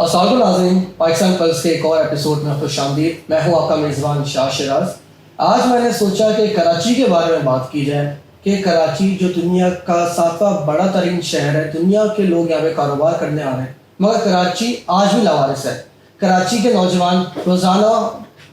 अस्सलाम नाज़रीन, पाकिस्तान पल्स के एक और एपिसोड में खुशामदीद। मैं हूं आपका मेज़बान शाह शिराज। आज मैंने सोचा कि कराची के बारे में बात की जाए कि कराची जो दुनिया का 7वां बड़ा तरीन शहर है, दुनिया के लोग यहाँ पे कारोबार करने आ रहे हैं, मगर कराची आज भी लावारिस है। कराची के नौजवान रोज़ाना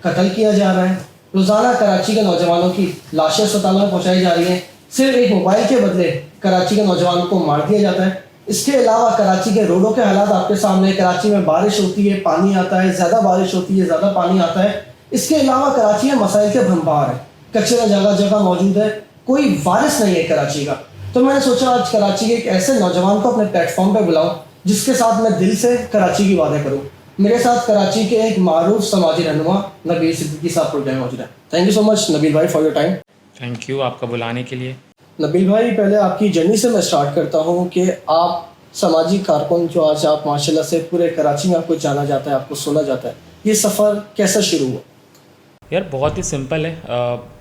कत्ल किया जा रहा है, रोज़ाना कराची के नौजवानों की लाशें अस्पतालों में पहुँचाई जा रही हैं। सिर्फ एक मोबाइल के बदले कराची के नौजवानों को मार दिया जाता है। इसके अलावा कराची के रोडों के हालात आपके सामने। कराची में बारिश होती है, पानी आता है, ज़्यादा बारिश होती है, ज़्यादा पानी आता है। इसके अलावा कराची में मसाइल के भंबार है, कचरा जगह जगह मौजूद है, कोई वारिस नहीं है कराची का। तो मैंने सोचा आज कराची के एक ऐसे नौजवान को अपने प्लेटफॉर्म पर बुलाऊं जिसके साथ मैं दिल से कराची की बातें करूँ। मेरे साथ कराची के एक मारूफ समाजी रहनुमा नबील सिद्दीकी साहब प्रोग्राम मौजूद है। Thank you so much Nabeel भाई for your time. Thank you आपका बुलाने के लिए। नबील भाई, पहले आपकी जर्नी से मैं स्टार्ट करता हूँ कि आप सामाजिक कारकुन जो आज आप माशाल्लाह से पूरे कराची में आपको जाना जाता है, आपको सुना जाता है, ये सफ़र कैसे शुरू हुआ? यार बहुत ही सिंपल है।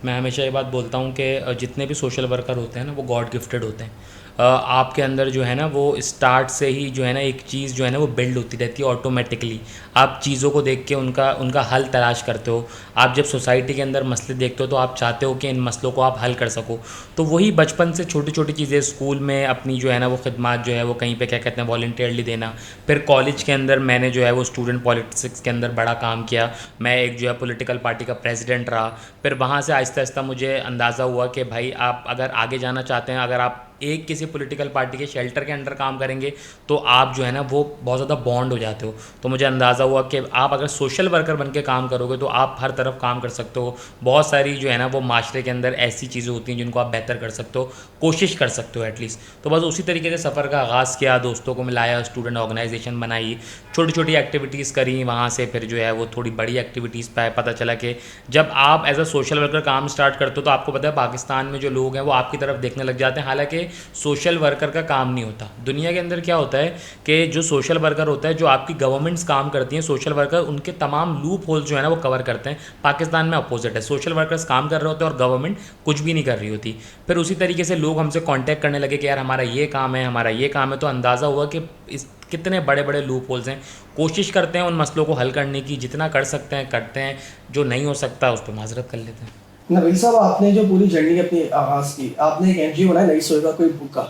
मैं हमेशा ये बात बोलता हूँ कि जितने भी सोशल वर्कर होते हैं ना वो गॉड गिफ्टेड होते हैं। आपके अंदर जो है ना वो स्टार्ट से ही जो है ना एक चीज़ जो है ना वो बिल्ड होती रहती है ऑटोमेटिकली। आप चीज़ों को देख के उनका हल तलाश करते हो। आप जब सोसाइटी के अंदर मसले देखते हो तो आप चाहते हो कि इन मसलों को आप हल कर सको। तो वही बचपन से छोटी छोटी चीज़ें स्कूल में अपनी जो है ना वो खिदमत जो है वो कहीं पे क्या कहते हैं वॉलंटियरली देना। फिर कॉलेज के अंदर मैंने जो है वो स्टूडेंट पॉलिटिक्स के अंदर बड़ा काम किया। मैं एक जो है पॉलिटिकल पार्टी का प्रेसिडेंट रहा। फिर वहाँ से आहिस्ता आहिस्ता मुझे अंदाज़ा हुआ कि भाई आप अगर आगे जाना चाहते हैं, अगर आप एक किसी पॉलिटिकल पार्टी के शेल्टर के अंडर काम करेंगे तो आप जो है ना वो बहुत ज़्यादा बॉन्ड हो जाते हो। तो मुझे अंदाज़ा हुआ कि आप अगर सोशल वर्कर बन के काम करोगे तो आप हर तरफ काम कर सकते हो। बहुत सारी जो है ना वो माशरे के अंदर ऐसी चीज़ें होती हैं जिनको आप बेहतर कर सकते हो, कोशिश कर सकते हो एटलीस्ट। तो बस उसी तरीके से सफ़र का आगाज़ किया, दोस्तों को मिलाया, स्टूडेंट ऑर्गेनाइजेशन बनाई, छोटी छोटी एक्टिविटीज़ करी। वहाँ से फिर जो है वो थोड़ी बड़ी एक्टिविटीज़ पे पता चला कि जब आप एज अ सोशल वर्कर काम स्टार्ट करते हो तो आपको पता है पाकिस्तान में जो लोग हैं वो आपकी तरफ देखने लग जाते हैं। हालांकि सोशल वर्कर का काम नहीं होता। दुनिया के अंदर क्या होता है कि जो सोशल वर्कर होता है, जो आपकी गवर्नमेंट्स काम करती हैं, सोशल वर्कर उनके तमाम लूप होल्स जो है ना वो कवर करते हैं। पाकिस्तान में अपोजिट है, सोशल वर्कर्स काम कर रहे होते हैं और गवर्नमेंट कुछ भी नहीं कर रही होती। फिर उसी तरीके से लोग हमसे कांटेक्ट करने लगे कि यार हमारा ये काम है, हमारा ये काम है। तो अंदाज़ा हुआ कि इस कितने बड़े बड़े लूप होल्स हैं। कोशिश करते हैं उन मसलों को हल करने की, जितना कर सकते हैं करते हैं, जो नहीं हो सकता उस पर माजरत कर लेते हैं। नबील साहब, आपने जो पूरी जर्नी अपनी आगाज़ की, आपने एक एनजीओ बनाया, नहीं सोएगा कोई भूखा।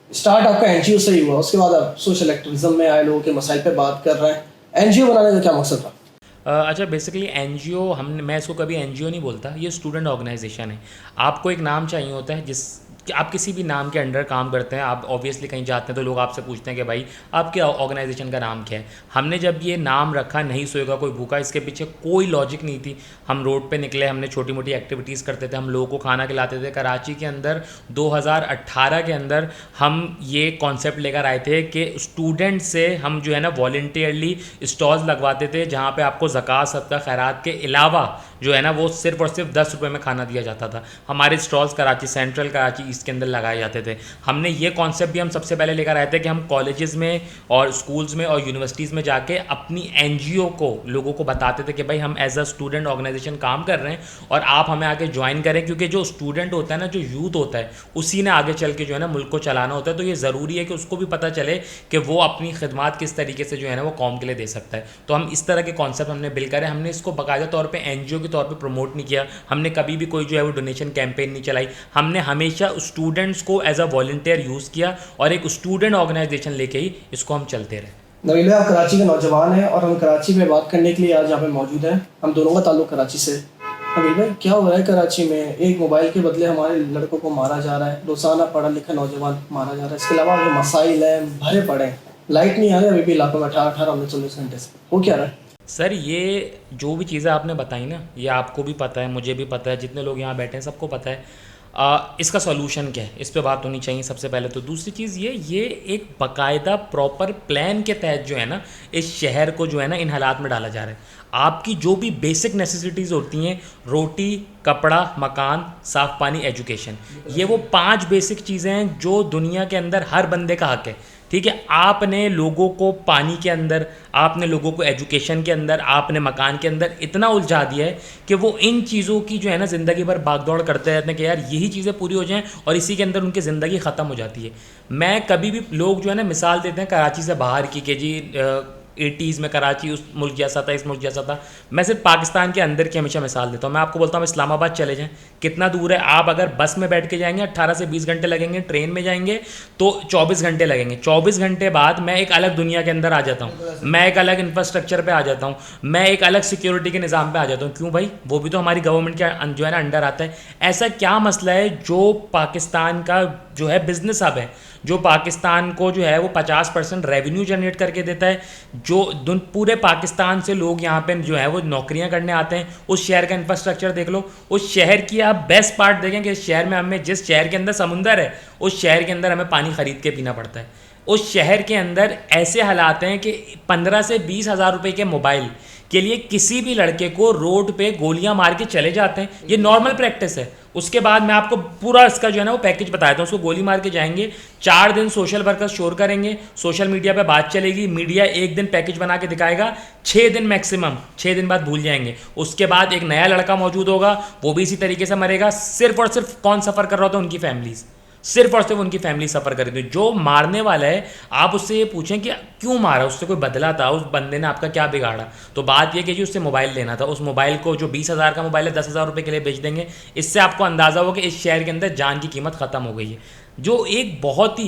स्टार्ट आपका एनजीओ से ही हुआ, उसके बाद आप सोशल एक्टिविज्म में आए, लोगों के मसाइल पे बात कर रहे हैं। एनजीओ बनाने का क्या मकसद था? अच्छा, बेसिकली एनजीओ मैं इसको कभी एनजीओ नहीं बोलता, ये स्टूडेंट ऑर्गेनाइजेशन है। आपको एक नाम चाहिए होता है जिस कि आप किसी भी नाम के अंडर काम करते हैं। आप ऑब्वियसली कहीं जाते हैं तो लोग आपसे पूछते हैं कि भाई आपके ऑर्गेनाइजेशन का नाम क्या है। हमने जब ये नाम रखा नहीं सोएगा कोई भूखा, इसके पीछे कोई लॉजिक नहीं थी। हम रोड पे निकले, हमने छोटी मोटी एक्टिविटीज़ करते थे, हम लोगों को खाना खिलाते थे। कराची के अंदर 2018 के अंदर हम ये कॉन्सेप्ट लेकर आए थे कि स्टूडेंट से हम जो है ना वॉलंटियरली स्टॉल्स लगवाते थे जहाँ पे आपको ज़कात, सदका, खैरात के अलावा जो है ना वो सिर्फ और सिर्फ 10 रुपये में खाना दिया जाता था। हमारे stalls Karachi central, Karachi east के अंदर लगाए जाते थे। हमने ये कॉन्सेप्ट भी हम सबसे पहले लेकर आए थे कि हम कॉलेजेस में और स्कूल्स में और यूनिवर्सिटीज़ में जाके अपनी एनजीओ को लोगों को बताते थे कि भाई हम एज अ स्टूडेंट ऑर्गेनाइजेशन काम कर रहे हैं और आप हमें आके ज्वाइन करें। क्योंकि जो स्टूडेंट होता है ना, जो यूथ होता है, उसी ने आगे चल के जो है ना मुल्क को चलाना होता है। तो ये ज़रूरी है कि उसको भी पता चले कि वो अपनी खिदमत किस तरीके से जो है ना वो कौम के लिए दे सकता है। तो हम इस तरह के कॉन्सेप्ट हमने बिल्ड करे। हमने इसको बाकायदा तौर पर एनजीओ के तौर पर प्रमोट नहीं किया। हमने कभी भी कोई जो है वो डोनेशन कैंपेन नहीं चलाई। हमने हमेशा स्टूडेंट्स को एज अ वॉलंटियर यूज़ किया और एक स्टूडेंट ऑर्गेनाइजेशन लेके ही इसको हम चलते रहे। नबील, आप कराची के नौजवान हैं और हम कराची में बात करने के लिए आज यहाँ पे मौजूद हैं। हम दोनों का ताल्लुक कराची से। नबील भाई, क्या हो रहा है कराची में? एक मोबाइल के बदले हमारे लड़कों को मारा जा रहा है, रोज़ाना पढ़ा लिखा नौजवान मारा जा रहा है। इसके अलावा जो मसाइल हैं भरे पड़े हैं, लाइट नहीं आ रही अभी भी इलाकों में 18-19 घंटे से। हो क्या रहा है सर? ये जो भी चीज़ें आपने बताई ना, ये आपको भी पता है, मुझे भी पता है, जितने लोग यहाँ बैठे हैं सबको पता है। इसका सॉल्यूशन क्या है, इस पे बात होनी चाहिए सबसे पहले। तो दूसरी चीज़ ये एक बाकायदा प्रॉपर प्लान के तहत जो है ना इस शहर को जो है ना इन हालात में डाला जा रहा है। आपकी जो भी बेसिक नेसेसिटीज़ होती हैं, रोटी, कपड़ा, मकान, साफ़ पानी, एजुकेशन, ये वो 5 बेसिक चीज़ें हैं जो दुनिया के अंदर हर बंदे का हक है। ठीक है, आपने लोगों को पानी के अंदर, आपने लोगों को एजुकेशन के अंदर, आपने मकान के अंदर इतना उलझा दिया है कि वो इन चीज़ों की जो है ना ज़िंदगी भर भागदौड़ करते रहते हैं कि यार यही चीज़ें पूरी हो जाएं और इसी के अंदर उनकी ज़िंदगी ख़त्म हो जाती है। मैं कभी भी लोग जो है ना मिसाल देते हैं कराची से बाहर की कि जी 80s में कराची उस मुल्क जैसा था, इस मुल्क जैसा था। मैं सिर्फ पाकिस्तान के अंदर की हमेशा मिसाल देता हूँ। मैं आपको बोलता हूँ इस्लामाबाद चले जाएँ, कितना दूर है। आप अगर बस में बैठ के जाएंगे 18 से 20 घंटे लगेंगे, ट्रेन में जाएंगे तो 24 घंटे लगेंगे। 24 घंटे बाद मैं एक अलग दुनिया के अंदर आ जाता हूँ, मैं एक अलग इंफ्रास्ट्रक्चर पे आ जाता हूँ, मैं एक अलग सिक्योरिटी के निज़ाम पे आ जाता हूँ। क्यों भाई, वो भी तो हमारी गवर्नमेंट के जो है ना अंडर आता है। ऐसा क्या मसला है जो पाकिस्तान का जो है बिजनेस हब है, जो पाकिस्तान को जो है वो 50% रेवेन्यू जनरेट करके देता है, जो पूरे पाकिस्तान से लोग यहाँ पे जो है वो नौकरियाँ करने आते हैं। उस शहर का इंफ्रास्ट्रक्चर देख लो, उस शहर की आप बेस्ट पार्ट देखें कि इस शहर में हमें, जिस शहर के अंदर समुंदर है उस शहर के अंदर हमें पानी खरीद के पीना पड़ता है। उस शहर के अंदर ऐसे हालात हैं कि 15 से 20 हज़ार रुपये के मोबाइल के लिए किसी भी लड़के को रोड पे गोलियां मार के चले जाते हैं। ये नॉर्मल प्रैक्टिस है। उसके बाद मैं आपको पूरा इसका जो है ना वो पैकेज बताया था। उसको गोली मार के जाएंगे, 4 दिन सोशल वर्कर्स शोर करेंगे, सोशल मीडिया पे बात चलेगी, मीडिया 1 दिन पैकेज बना के दिखाएगा, 6 दिन मैक्सिमम, 6 दिन बाद भूल जाएंगे। उसके बाद एक नया लड़का मौजूद होगा, वो भी इसी तरीके से मरेगा। सिर्फ और सिर्फ कौन सफ़र कर रहा होता है? उनकी फैमिलीज़, सिर्फ और सिर्फ उनकी फैमिली सफ़र कर रही थी। जो मारने वाला है आप उससे ये पूछें कि क्यों मारा, उससे कोई बदला था, उस बंदे ने आपका क्या बिगाड़ा? तो बात ये कि जी उससे मोबाइल लेना था। उस मोबाइल को, जो 20 हज़ार का मोबाइल है, 10 हज़ार रुपये के लिए बेच देंगे। इससे आपको अंदाज़ा हो कि इस शहर के अंदर जान की कीमत ख़त्म हो गई है। जो एक बहुत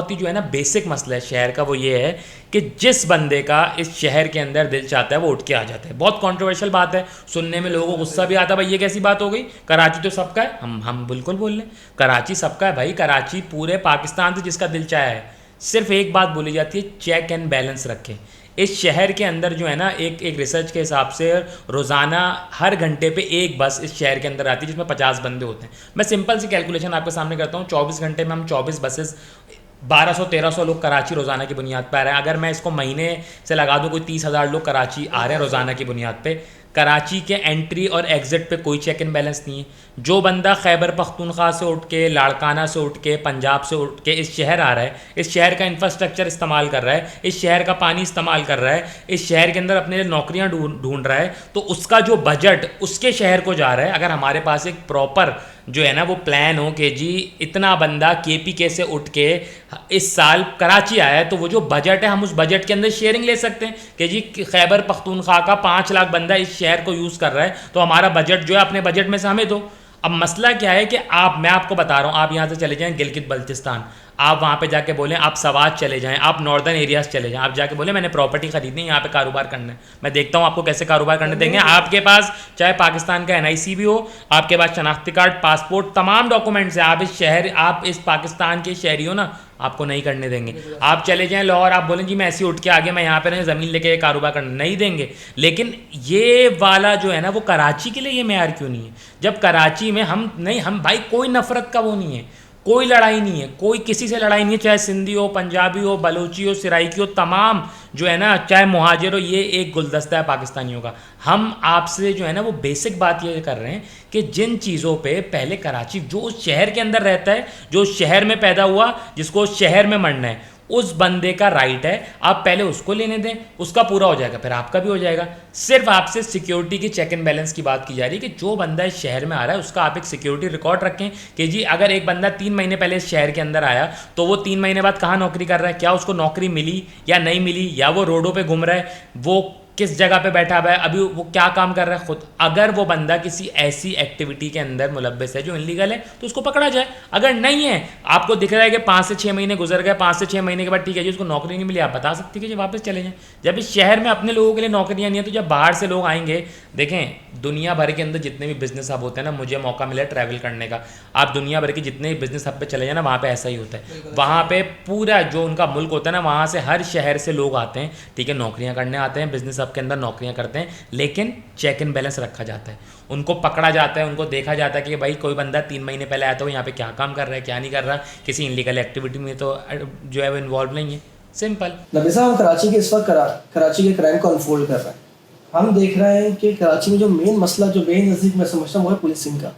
ही जो है ना बेसिक मसला है शहर का, वो ये है कि जिस बंदे का इस शहर के अंदर दिल चाहता है वो उठ के आ जाता है। बहुत कंट्रोवर्शियल बात है, सुनने में लोगों को गुस्सा भी आता है, भाई ये कैसी बात हो गई, कराची तो सबका है। हम बिल्कुल बोल रहे हैं, कराची सबका है भाई। कराची पूरे पाकिस्तान से जिसका दिल चाहे है। सिर्फ एक बात बोली जाती है, चेक एंड बैलेंस रखें। इस शहर के अंदर जो है ना, एक रिसर्च के हिसाब से रोज़ाना हर घंटे पे एक बस इस शहर के अंदर आती है जिसमें 50 बंदे होते हैं। मैं सिंपल सी कैलकुलेशन आपके सामने करता हूँ, 24 घंटे में हम 24 बसेस, 1200-1300 लोग कराची रोज़ाना की बुनियाद पर आ रहे हैं। अगर मैं इसको महीने से लगा दूँ, कोई 30 हज़ार लोग कराची आ रहे हैं रोज़ाना की बुनियाद पे। कराची के एंट्री और एग्ज़िट पे कोई चेक एंड बैलेंस नहीं है। जो बंदा खैबर पख्तूनख्वा से उठ के, लाड़काना से उठ के, पंजाब से उठ के इस शहर आ रहा है, इस शहर का इंफ्रास्ट्रक्चर इस्तेमाल कर रहा है, इस शहर का पानी इस्तेमाल कर रहा है, इस शहर के अंदर अपने लिए नौकरियाँ ढूंढ रहा है, तो उसका जो बजट उसके शहर को जा रहा है। अगर हमारे पास एक प्रॉपर जो है ना वो प्लान हो कि जी इतना बंदा KPK से उठ के इस साल कराची आया है, तो वो जो बजट है हम उस बजट के अंदर शेयरिंग ले सकते हैं कि जी खैबर पख्तूनख्वा का 5 लाख बंदा इस शहर को यूज़ कर रहा है, तो हमारा बजट जो है अपने बजट में से हमें दो। अब मसला क्या है कि मैं आपको बता रहा हूँ, आप यहाँ से चले जाएँ गिलगित बल्तिस्तान, आप वहाँ पे जाके बोलें, आप सवात चले जाएं, आप नॉर्दर्न एरियाज चले जाएं, आप जाके बोलें मैंने प्रॉपर्टी खरीदनी है, यहाँ पे कारोबार करना है, मैं देखता हूँ आपको कैसे कारोबार करने देंगे। आपके पास चाहे पाकिस्तान का NIC भी हो, आपके पास शनाख्ती कार्ड, पासपोर्ट, तमाम डॉक्यूमेंट्स हैं, आप इस पाकिस्तान के शहरी हो ना, आपको नहीं करने देंगे। आप चले जाएं लाहौर, आप बोलें जी मैं ऐसे उठ के आ गया, मैं यहाँ पे नहीं ज़मीन लेके कारोबार करना, नहीं देंगे। लेकिन ये वाला जो है ना वो कराची के लिए ये मेयार क्यों नहीं है? जब कराची में हम भाई कोई नफरत का वो नहीं है, कोई लड़ाई नहीं है, कोई किसी से लड़ाई नहीं है, चाहे सिंधी हो, पंजाबी हो, बलोची हो, सिराइकी हो, तमाम जो है ना, चाहे मुहाजिर हो, ये एक गुलदस्ता है पाकिस्तानियों का। हम आपसे जो है ना वो बेसिक बात ये कर रहे हैं कि जिन चीज़ों पे पहले कराची, जो उस शहर के अंदर रहता है, जो शहर में पैदा हुआ, जिसको शहर में मरना है, उस बंदे का राइट है, आप पहले उसको लेने दें, उसका पूरा हो जाएगा, फिर आपका भी हो जाएगा। सिर्फ आपसे सिक्योरिटी की चेक एंड बैलेंस की बात की जा रही है कि जो बंदा इस शहर में आ रहा है उसका आप एक सिक्योरिटी रिकॉर्ड रखें कि जी अगर एक बंदा 3 महीने पहले इस शहर के अंदर आया तो वो 3 महीने बाद कहाँ नौकरी कर रहा है, क्या उसको नौकरी मिली या नहीं मिली, या वो रोडों पर घूम रहा है, वो किस जगह पे बैठा हुआ है, अभी वो क्या काम कर रहा है खुद। अगर वो बंदा किसी ऐसी एक्टिविटी के अंदर मुलव्वस है जो इनलीगल है तो उसको पकड़ा जाए। अगर नहीं है, आपको दिख रहा है कि 5 से 6 महीने गुजर गए, 5 से 6 महीने के बाद ठीक है जी उसको नौकरी नहीं मिली, आप बता सकते हैं कि वापस चले जाएं। जब इस शहर में अपने लोगों के लिए नौकरियाँ नहीं है, तो जब बाहर से लोग आएंगे, देखें दुनिया भर के अंदर जितने भी बिजनेस हब होते हैं ना, मुझे मौका मिला ट्रैवल करने का, आप दुनिया भर के जितने भी बिजनेस हब पे चले जाए ना, वहाँ पे ऐसा ही होता है। वहाँ पे पूरा जो उनका मुल्क होता है ना, वहाँ से हर शहर से लोग आते हैं, ठीक है, नौकरियाँ करने आते हैं, बिजनेस हब के अंदर नौकरियाँ करते हैं, लेकिन चेक एंड बैलेंस रखा जाता है, उनको पकड़ा जाता है, उनको देखा जाता है कि भाई कोई बंदा 3 महीने पहले आया तो यहाँ पे क्या काम कर रहा है, क्या नहीं कर रहा, किसी इनलीगल एक्टिविटी में तो जो है वो इन्वॉल्व नहीं है। सिंपल। नबी साहब, हम कराची के इस वक्त कराची के क्राइम को अनफोल्ड कर रहे हैं। हम देख रहे हैं कि कराची में जो मेन मसला जो बेनज़ीर मैं समझता हूँ वो है पुलिसिंग का,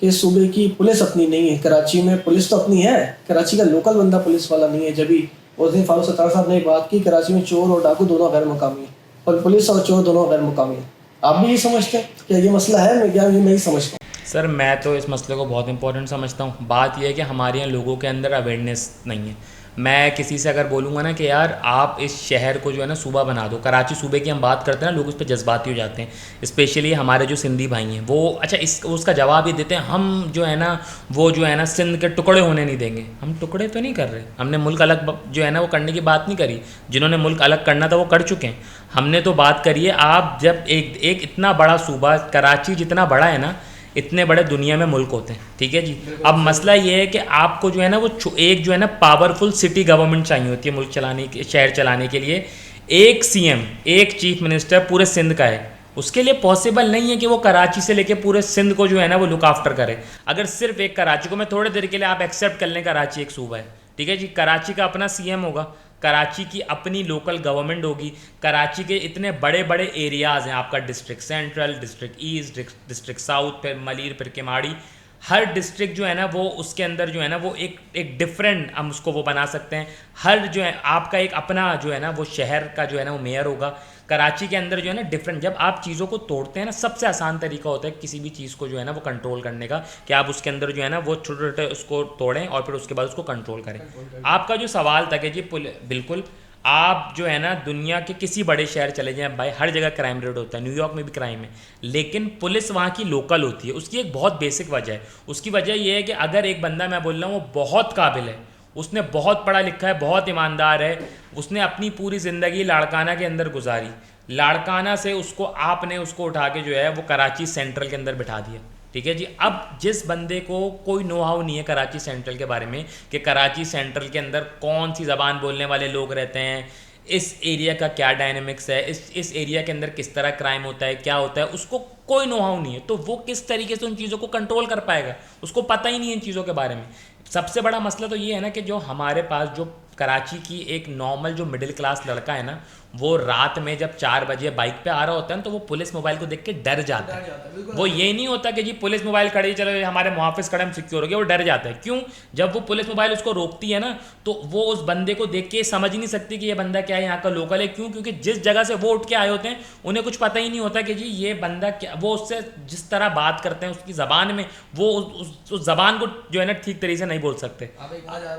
कि सूबे की पुलिस अपनी नहीं है। कराची में पुलिस तो अपनी है, कराची का लोकल बंदा पुलिस वाला नहीं है। जब भी उस दिन फारूक सत्तार साहब ने बात की, कराची में चोर और डाकू दोनों गैर मुकामी है और पुलिस और चोर दोनों गैर मुकामी है। आप भी ये समझते हैं कि ये मसला है? मैं क्या नहीं समझता सर, मैं तो इस मसले को बहुत इंपॉर्टेंट समझता हूँ। बात यह है कि हमारे यहाँ लोगों के अंदर अवेयरनेस नहीं है। मैं किसी से अगर बोलूँगा ना कि यार आप इस शहर को जो है ना सूबा बना दो, कराची सूबे की हम बात करते हैं ना, लोग उस पर जज्बाती हो जाते हैं, स्पेशली हमारे जो सिंधी भाई हैं वो अच्छा इस उसका जवाब ये देते हैं हम जो है ना वो जो है ना सिंध के टुकड़े होने नहीं देंगे। हम टुकड़े तो नहीं कर रहे, हमने मुल्क अलग जो है ना वो करने की बात नहीं करी, जिन्होंने मुल्क अलग करना था वो कर चुके हैं। हमने तो बात करी है आप जब एक इतना बड़ा सूबा, कराची जितना बड़ा है ना इतने बड़े दुनिया में मुल्क होते हैं, ठीक है जी। अब मसला ये है कि आपको जो है ना वो एक जो है ना पावरफुल सिटी गवर्नमेंट चाहिए होती है मुल्क चलाने के, शहर चलाने के लिए। एक सीएम, एक चीफ मिनिस्टर पूरे सिंध का है, उसके लिए पॉसिबल नहीं है कि वो कराची से लेके पूरे सिंध को जो है ना वो लुक आफ्टर करे। अगर सिर्फ एक कराची को, मैं थोड़े देर के लिए आप एक्सेप्ट कर लें कराची एक सूबा है, ठीक है जी, कराची का अपना सीएम होगा, कराची की अपनी लोकल गवर्नमेंट होगी, कराची के इतने बड़े बड़े एरियाज़ हैं, आपका district central, district east, district south, फिर मलिर, फिर केमाड़ी, हर डिस्ट्रिक्ट जो है ना वो उसके अंदर जो है ना वो एक डिफरेंट हम उसको वो बना सकते हैं। हर जो है आपका एक अपना जो है ना वो शहर का जो है ना वो मेयर होगा। कराची के अंदर जो है ना डिफरेंट, जब आप चीज़ों को तोड़ते हैं ना सबसे आसान तरीका होता है किसी भी चीज़ को जो है ना वो कंट्रोल करने का, कि आप उसके अंदर जो है ना वो छोटे छोटे उसको तोड़ें और फिर उसके बाद उसको कंट्रोल करें। आपका जो सवाल था कि जी बिल्कुल आप जो है ना दुनिया के किसी बड़े शहर चले जाएं भाई, हर जगह क्राइम रेट होता है, न्यूयॉर्क में भी क्राइम है, लेकिन पुलिस वहाँ की लोकल होती है। उसकी एक बहुत बेसिक वजह है, उसकी वजह यह है कि अगर एक बंदा, मैं बोल रहा हूँ वो बहुत काबिल है, उसने बहुत पढ़ा लिखा है, बहुत ईमानदार है, उसने अपनी पूरी ज़िंदगी लाड़काना के अंदर गुजारी, लाड़काना से उसको आपने उसको उठा के जो है वो कराची सेंट्रल के अंदर बिठा दिया, ठीक है जी। अब जिस बंदे को कोई नो हाउ नहीं है कराची सेंट्रल के बारे में कि कराची सेंट्रल के अंदर कौन सी ज़बान बोलने वाले लोग रहते हैं, इस एरिया का क्या डायनेमिक्स है, इस एरिया के अंदर किस तरह क्राइम होता है, क्या होता है, उसको कोई नो हाउ नहीं है, तो वो किस तरीके से उन चीज़ों को कंट्रोल कर पाएगा, उसको पता ही नहीं है इन चीज़ों के बारे में। सबसे बड़ा मसला तो ये है ना कि जो हमारे पास जो कराची की एक नॉर्मल जो मिडिल क्लास लड़का है ना, वो रात में जब 4 बजे बाइक पे आ रहा होता है ना तो वो पुलिस मोबाइल को देख के डर जाता है। वो ये नहीं होता कि जी पुलिस मोबाइल खड़ी, चलो हमारे मुहाफिज खड़े हम सिक्योर हो गए, वो डर जाता है। क्यों? जब वो पुलिस मोबाइल उसको रोकती है ना तो वो उस बंदे को देख के समझ नहीं सकती कि ये बंदा क्या है, यहाँ का लोकल है। क्यों? क्योंकि जिस जगह से वो उठ के आए होते हैं उन्हें कुछ पता ही नहीं होता कि जी ये बंदा क्या, वो उससे जिस तरह बात करते हैं उसकी ज़बान में वो उस ज़बान को जो है ना ठीक तरीके से नहीं बोल सकते।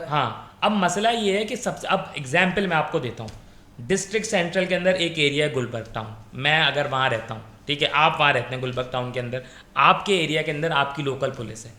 हाँ, अब मसला ये है कि सबसे, अब एग्जाम्पल मैं आपको देता हूँ, डिस्ट्रिक्ट सेंट्रल के अंदर एक एरिया है गुलबर्ग टाउन, मैं अगर वहाँ रहता हूँ, ठीक है, आप वहाँ रहते हैं गुलबर्ग टाउन के अंदर, आपके एरिया के अंदर आपकी लोकल पुलिस है,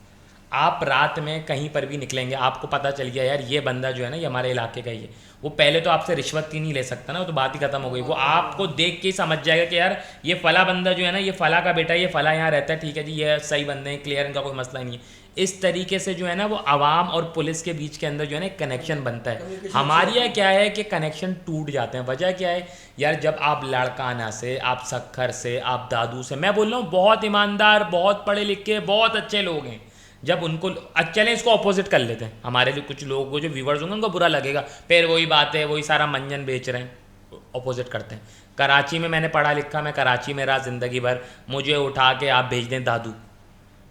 आप रात में कहीं पर भी निकलेंगे, आपको पता चल गया यार ये बंदा जो है ना ये हमारे इलाके का ही है, वो पहले तो आपसे रिश्वत ही नहीं ले सकता ना, वो तो बात ही खत्म हो गई। वो आपको देख के ही समझ जाएगा कि यार ये फला बंदा जो है ना ये फला का बेटा, ये फला यहाँ रहता है, ठीक है जी, ये सही बंदे हैं, क्लियर, इनका कोई मसला नहीं है। इस तरीके से जो है ना वो आवाम और पुलिस के बीच के अंदर जो है ना एक कनेक्शन बनता है। हमारे यहाँ क्या है कि कनेक्शन टूट जाते हैं। वजह क्या है यार, जब आप लाड़काना से, आप सखर से, आप दादू से, मैं बोल रहा हूँ बहुत ईमानदार, बहुत पढ़े लिखे, बहुत अच्छे लोग हैं, जब उनको चलें इसको अपोजिट कर लेते हैं, हमारे लिए कुछ लोगों को जो व्यूवर्स होंगे उनको बुरा लगेगा, फिर वही बात है, वही सारा मंजन बेच रहे हैं, अपोजिट करते हैं। कराची में मैंने पढ़ा लिखा, मैं कराची में रहा ज़िंदगी भर, मुझे उठा के आप भेज दें दादू,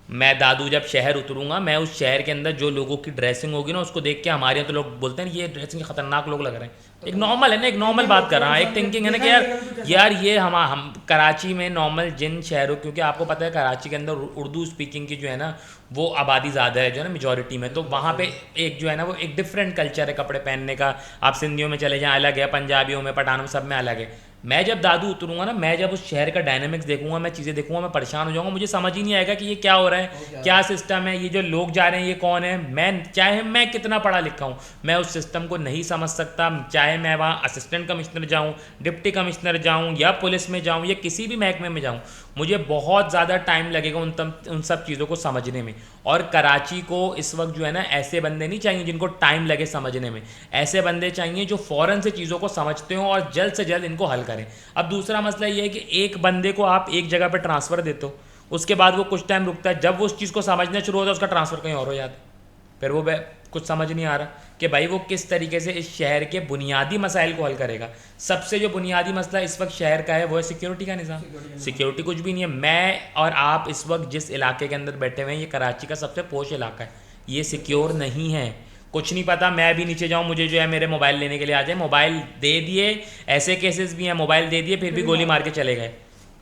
मैं दादू जब शहर उतरूंगा, मैं उस शहर के अंदर जो लोगों की ड्रेसिंग होगी ना उसको देख के हमारे यहाँ तो लोग बोलते हैं ये ड्रेसिंग खतरनाक लोग लग रहे हैं, एक नॉर्मल है ना, एक नॉर्मल बात कर रहा हूँ, एक थिंकिंग है ना कि यार ये हम कराची में नॉर्मल जिन शहरों, क्योंकि आपको पता है कराची के अंदर उर्दू स्पीकिंग की जो है ना वो आबादी ज़्यादा है जो है ना मेजॉरिटी में, तो वहाँ पे एक जो है ना वो एक डिफरेंट कल्चर है कपड़े पहनने का। आप सिंधियों में चले जाएँ अलग है, पंजाबियों में, पठानों सब में अलग है। मैं जब दादू उतरूंगा ना, मैं जब उस शहर का डायनामिक्स देखूंगा, मैं चीज़ें देखूंगा, मैं परेशान हो जाऊंगा, मुझे समझ ही नहीं आएगा कि ये क्या हो रहा है, क्या सिस्टम है, ये जो लोग जा रहे हैं ये कौन है। मैं चाहे मैं कितना पढ़ा लिखा हूँ, मैं उस सिस्टम को नहीं समझ सकता, चाहे मैं वहाँ असिस्टेंट कमिश्नर जाऊँ, डिप्टी कमिश्नर जाऊँ, या पुलिस में जाऊँ, या किसी भी महकमे में जाऊँ, मुझे बहुत ज़्यादा टाइम लगेगा उन सब चीज़ों को समझने में। और कराची को इस वक्त जो है ना ऐसे बंदे नहीं चाहिए जिनको टाइम लगे समझने में, ऐसे बंदे चाहिए जो फ़ौरन से चीज़ों को समझते हों और जल्द से जल्द इनको हल करें। अब दूसरा मसला ये है कि एक बंदे को आप एक जगह पर ट्रांसफ़र देते हो, उसके बाद वो कुछ टाइम रुकता है, जब वो उस चीज़ को समझना शुरू होता है उसका ट्रांसफ़र कहीं और हो जाता है, फिर वो कुछ समझ नहीं आ रहा कि भाई वो किस तरीके से इस शहर के बुनियादी मसाइल को हल करेगा। सबसे जो बुनियादी मसला इस वक्त शहर का है वो है सिक्योरिटी का निज़ाम। सिक्योरिटी कुछ भी नहीं है। मैं और आप इस वक्त जिस इलाके के अंदर बैठे हुए हैं ये कराची का सबसे पोश इलाका है, ये सिक्योर नहीं है। कुछ नहीं पता, मैं भी नीचे जाऊँ मुझे जो है मेरे मोबाइल लेने के लिए आ जाए, मोबाइल दे दिए, ऐसे केसेस भी हैं मोबाइल दे दिए फिर भी गोली मार के चले गए,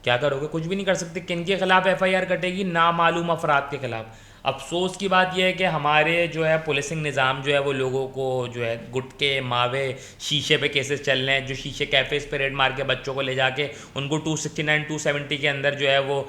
क्या करोगे? कुछ भी नहीं कर सकते। किन के खिलाफ FIR कटेगी? नामालूम अफराद के खिलाफ। अफसोस की बात यह है कि हमारे जो है पुलिसिंग निज़ाम जो है वो लोगों को जो है गुटके मावे शीशे पे केसेस चल रहे हैं, जो शीशे कैफ़ेज़ पे रेड मार के बच्चों को ले जाके उनको 269 270 के अंदर जो है वो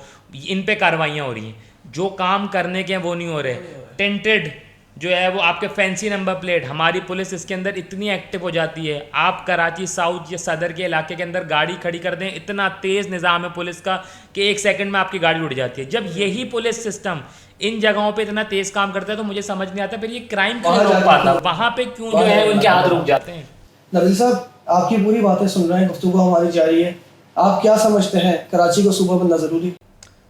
इन पे कार्रवाइयाँ हो रही हैं। जो काम करने के हैं वो नहीं हो रहे। टेंटेड जो है वो आपके फैंसी नंबर प्लेट, हमारी पुलिस इसके अंदर इतनी एक्टिव हो जाती है। आप कराची साउथ या सदर के इलाके के अंदर गाड़ी खड़ी कर दें, इतना तेज़ निज़ाम है पुलिस का कि 1 सेकंड में आपकी गाड़ी उड़ जाती है। जब यही पुलिस सिस्टम इन जगहों पे इतना तेज़ काम करता है तो मुझे समझ नहीं आता फिर ये क्राइम क्यों वहाँ रोक जाके पाता, क्यों- वहाँ पे क्यों जो है उनके हाथ रुक जाते हैं। नबील साहब, आपकी पूरी बातें सुन रहे हैं, गुफ्तगू हमारी जारी है। आप क्या समझते हैं, कराची को सूबा बनना ज़रूरी?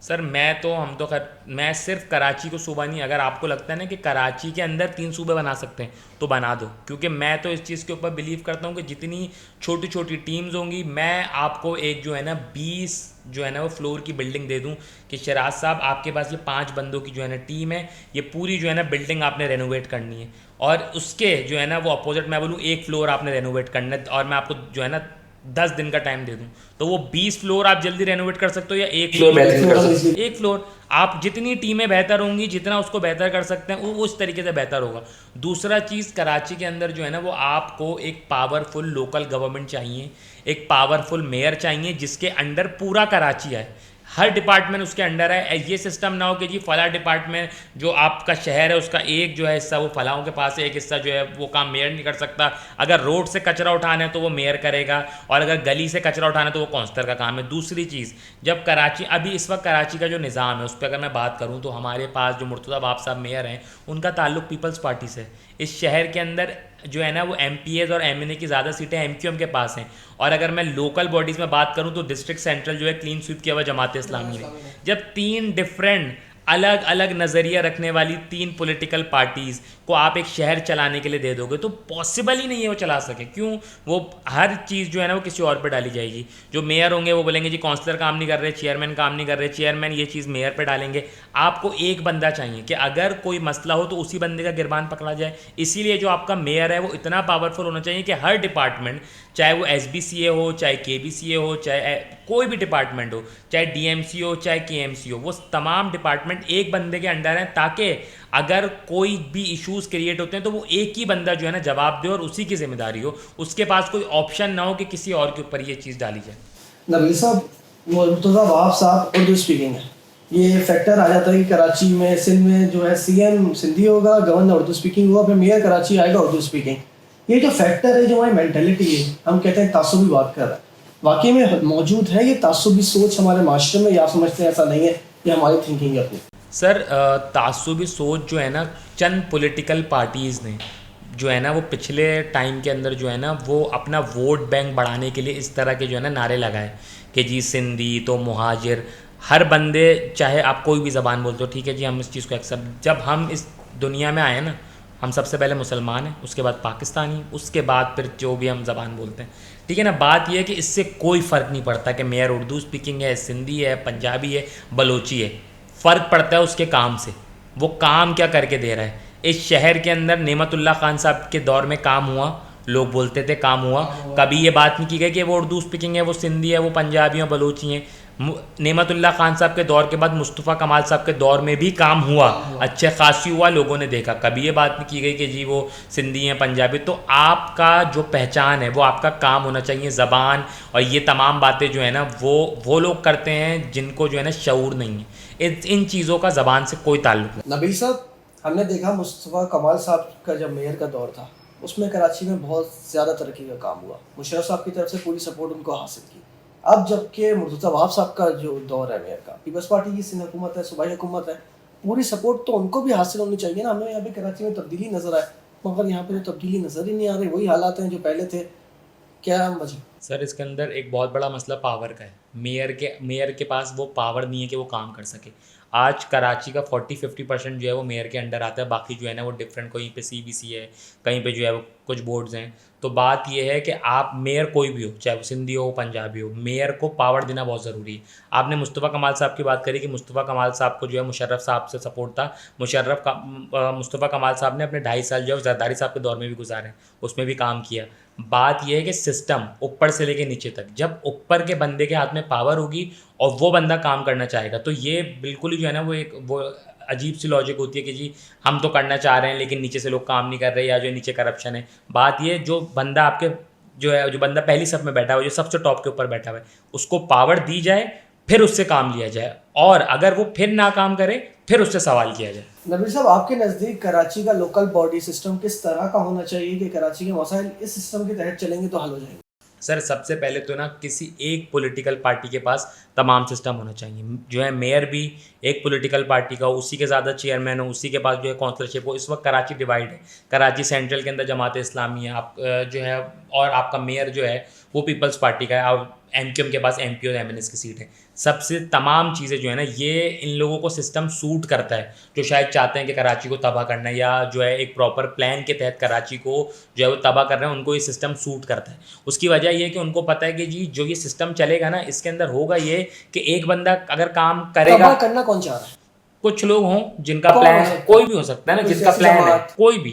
सर मैं सिर्फ कराची को सूबा नहीं, अगर आपको लगता है ना कि कराची के अंदर 3 सूबे बना सकते हैं तो बना दो, क्योंकि मैं तो इस चीज़ के ऊपर बिलीव करता हूँ कि जितनी छोटी छोटी टीम्स होंगी, मैं आपको एक जो है ना 20 जो है ना वो फ्लोर की बिल्डिंग दे दूँ कि शराज साहब आपके पास ये 5 बंदों की जो है ना टीम है, ये पूरी जो है ना बिल्डिंग आपने रेनोवेट करनी है, और उसके जो है ना वो अपोजिट मैं बोलूँ 1 फ्लोर आपने रेनोवेट करना है, और मैं आपको जो है ना 10 दिन का टाइम दे दूं तो वो 20 फ्लोर आप जल्दी रेनोवेट कर सकते हो या 1 फ्लोर बेहतरीन कर सकते हो। 1 फ्लोर आप जितनी टीमें बेहतर होंगी, जितना उसको बेहतर कर सकते हैं वो उस तरीके से बेहतर होगा। दूसरा चीज़, कराची के अंदर जो है ना वो आपको एक पावरफुल लोकल गवर्नमेंट चाहिए, एक पावरफुल मेयर चाहिए जिसके अंडर पूरा कराची आए, हर डिपार्टमेंट उसके अंडर है। ये सिस्टम ना हो कि जी फला डिपार्टमेंट जो आपका शहर है उसका एक जो है हिस्सा वो फलाओं के पास है, एक हिस्सा जो है वो काम मेयर नहीं कर सकता। अगर रोड से कचरा उठाना है तो वो मेयर करेगा, और अगर गली से कचरा उठाना है तो वो कौंसलर का काम है। दूसरी चीज़, जब कराची अभी इस वक्त कराची का जो निज़ाम है उस पर अगर मैं बात करूँ तो हमारे पास जो मुर्तज़ा बाब साहब मेयर हैं उनका ताल्लुक पीपल्स पार्टी से। इस शहर के अंदर जो है ना वो MPs और MNA की ज़्यादा सीटें MQM के पास हैं, और अगर मैं लोकल बॉडीज़ में बात करूं तो डिस्ट्रिक्ट सेंट्रल जो है क्लीन स्वीप किया हुआ जमात इस्लामी ने। जब 3 डिफरेंट अलग अलग नज़रिया रखने वाली 3 पॉलिटिकल पार्टीज़ को आप एक शहर चलाने के लिए दे दोगे तो पॉसिबल ही नहीं है वो चला सके। क्यों? वो हर चीज़ जो है ना वो किसी और पे डाली जाएगी। जो मेयर होंगे वो बोलेंगे जी काउंसलर काम नहीं कर रहे, चेयरमैन काम नहीं कर रहे, चेयरमैन ये चीज़ मेयर पे डालेंगे। आपको एक बंदा चाहिए कि अगर कोई मसला हो तो उसी बंदे का गिरबान पकड़ा जाए। इसीलिए जो आपका मेयर है वो इतना पावरफुल होना चाहिए कि हर डिपार्टमेंट, चाहे वो SBCA हो, चाहे KBCA हो, चाहे कोई भी डिपार्टमेंट हो, चाहे DMC हो, चाहे KMC हो, वो तमाम डिपार्टमेंट एक बंदे के अंडर हैं, ताकि अगर कोई भी इश्यूज़ क्रिएट होते हैं तो वो एक ही बंदा जो है ना जवाब दे और उसी की जिम्मेदारी हो, उसके पास कोई ऑप्शन ना हो कि किसी और के ऊपर ये चीज़ डाली जाए। नबील साहब, मुर्तज़ा वाब साहब उर्दू स्पीकिंग है, ये फैक्टर आ जाता है कि कराची में, सिंध में जो है CM सिंधी होगा, गवर्नर उर्दू स्पीकिंग होगा, फिर मेयर कराची आएगा उर्दू स्पीकिंग। ये जो फैक्टर है, जो हमारी मेंटेलिटी है, हम कहते हैं तासुबी बात कर रहे हैं, वाकई में मौजूद है ये तासुबी सोच हमारे माशरे में, या समझते हैं ऐसा नहीं है, ये हमारी थिंकिंग है अपनी? सर तासुबी सोच जो है ना चंद पॉलिटिकल पार्टीज़ ने जो है ना वो पिछले टाइम के अंदर जो है ना वो अपना वोट बैंक बढ़ाने के लिए इस तरह के जो है ना नारे लगाए कि जी सिंधी तो मुहाजिर, हर बंदे चाहे आप कोई भी ज़बान बोलते हो, ठीक है जी हम इस चीज़ को एक्सेप्ट, जब हम इस दुनिया में आए ना हम सबसे पहले मुसलमान हैं, उसके बाद पाकिस्तानी, उसके बाद फिर जो भी हम ज़बान बोलते हैं, ठीक है ना। बात यह है कि इससे कोई फ़र्क नहीं पड़ता कि मेयर उर्दू स्पीकिंग है, सिंधी है, पंजाबी है, बलोची है। फ़र्क पड़ता है उसके काम से, वो काम क्या करके दे रहा है। इस शहर के अंदर नेमतुल्ला खान साहब के दौर में काम हुआ, लोग बोलते थे काम हुआ, कभी ये बात नहीं की गई कि वो उर्दू स्पीकिंग है, वो सिंधी है, वो पंजाबी है, बलोची हैं। नेमतुल्ला खान साहब के दौर के बाद मुस्तफ़ा कमाल साहब के दौर में भी काम हुआ, अच्छे खासी हुआ, लोगों ने देखा, कभी ये बात नहीं की गई कि जी वो सिंधी हैं, पंजाबी। तो आपका जो पहचान है वो आपका काम होना चाहिए, ज़बान और ये तमाम बातें जो है ना वो लोग करते हैं जिनको जो है ना शऊर नहीं है। इन चीज़ों का ज़बान से कोई ताल्लुक नहीं। नबील साहब, हमने देखा मुस्तफ़ा कमाल साहब का जब मेयर का दौर था, उसमें कराची में बहुत ज़्यादा तरक्की का काम हुआ, मुशर्रफ साहब की तरफ से पूरी सपोर्ट उनको हासिल की। अब जबकि मुर्तज़ा वहाब साहब का जो दौर है मेयर का, पीपल्स पार्टी की सिंध हुकूमत है, सूबाई हुकूमत है, पूरी सपोर्ट तो उनको भी हासिल होनी चाहिए ना। हमें यहाँ पे कराची में तब्दीली नज़र आए, मगर यहाँ पे तो तब्दीली नज़र ही नहीं आ रही, वही हालात हैं जो पहले थे। क्या वजह? सर इसके अंदर एक बहुत बड़ा मसला पावर का है। मेयर के पास वो पावर नहीं है कि वो काम कर सके। आज कराची का 40-50% जो है वो मेयर के अंडर आता है, बाकी जो है ना वो डिफरेंट, कहीं पे CBC है, कहीं पे जो है वो कुछ बोर्ड्स हैं। तो बात ये है कि आप मेयर कोई भी हो, चाहे वो सिंधी हो, पंजाबी हो, मेयर को पावर देना बहुत ज़रूरी है। आपने मुस्तफ़ा कमाल साहब की बात करी कि मुस्तफ़ा कमाल साहब को जो है मुशर्रफ साहब से सपोर्ट था। मुस्तफ़ा कमाल साहब ने अपने 2.5 साल जो है जरदारी साहब के दौर में भी गुजारे, उसमें भी काम किया। बात यह है कि सिस्टम ऊपर से लेके नीचे तक, जब ऊपर के बंदे के हाथ में पावर होगी और वो बंदा काम करना चाहेगा तो ये बिल्कुल ही जो है ना वो अजीब सी लॉजिक होती है कि जी हम तो करना चाह रहे हैं लेकिन नीचे से लोग काम नहीं कर रहे, या जो नीचे करप्शन है। बात ये, जो बंदा आपके जो बंदा पहली सब में बैठा हुआ है, जो सबसे टॉप के ऊपर बैठा हुआ है, उसको पावर दी जाए, फिर उससे काम लिया जाए, और अगर वो फिर ना काम करे फिर उससे सवाल किया जाए। नबील साहब, आपके नज़दीक कराची का लोकल बॉडी सिस्टम किस तरह का होना चाहिए कि कराची के मसाइल इस सिस्टम के तहत चलेंगे तो हल हो जाएंगे? सर सबसे पहले तो ना किसी एक पॉलिटिकल पार्टी के पास तमाम सिस्टम होना चाहिए। जो है मेयर भी एक पॉलिटिकल पार्टी का हो, उसी के ज़्यादा चेयरमैन हो, उसी के पास जो है काउंसलरशिप हो। इस वक्त कराची डिवाइड है, कराची सेंट्रल के अंदर जमात इस्लामी है, आप जो है, और आपका मेयर जो है वो पीपल्स पार्टी का है, और एमक्यूएम के पास एमपी और एमएनएस की सीट है। सबसे तमाम चीज़ें जो है ना, ये इन लोगों को सिस्टम सूट करता है, जो शायद चाहते हैं कि कराची को तबाह करना है, या जो है एक प्रॉपर प्लान के तहत कराची को जो है वो तबाह कर रहे हैं, उनको ये सिस्टम सूट करता है। उसकी वजह ये है कि उनको पता है कि जी जो ये सिस्टम चलेगा ना, इसके अंदर होगा ये कि एक बंदा अगर काम करेगा, तबाह करना कौन चाह रहा है? कुछ लोग हों जिनका कौन प्लान, हो सकता है? कोई भी हो सकता है ना, कोई जिनका सियासी प्लान है, जमात, कोई भी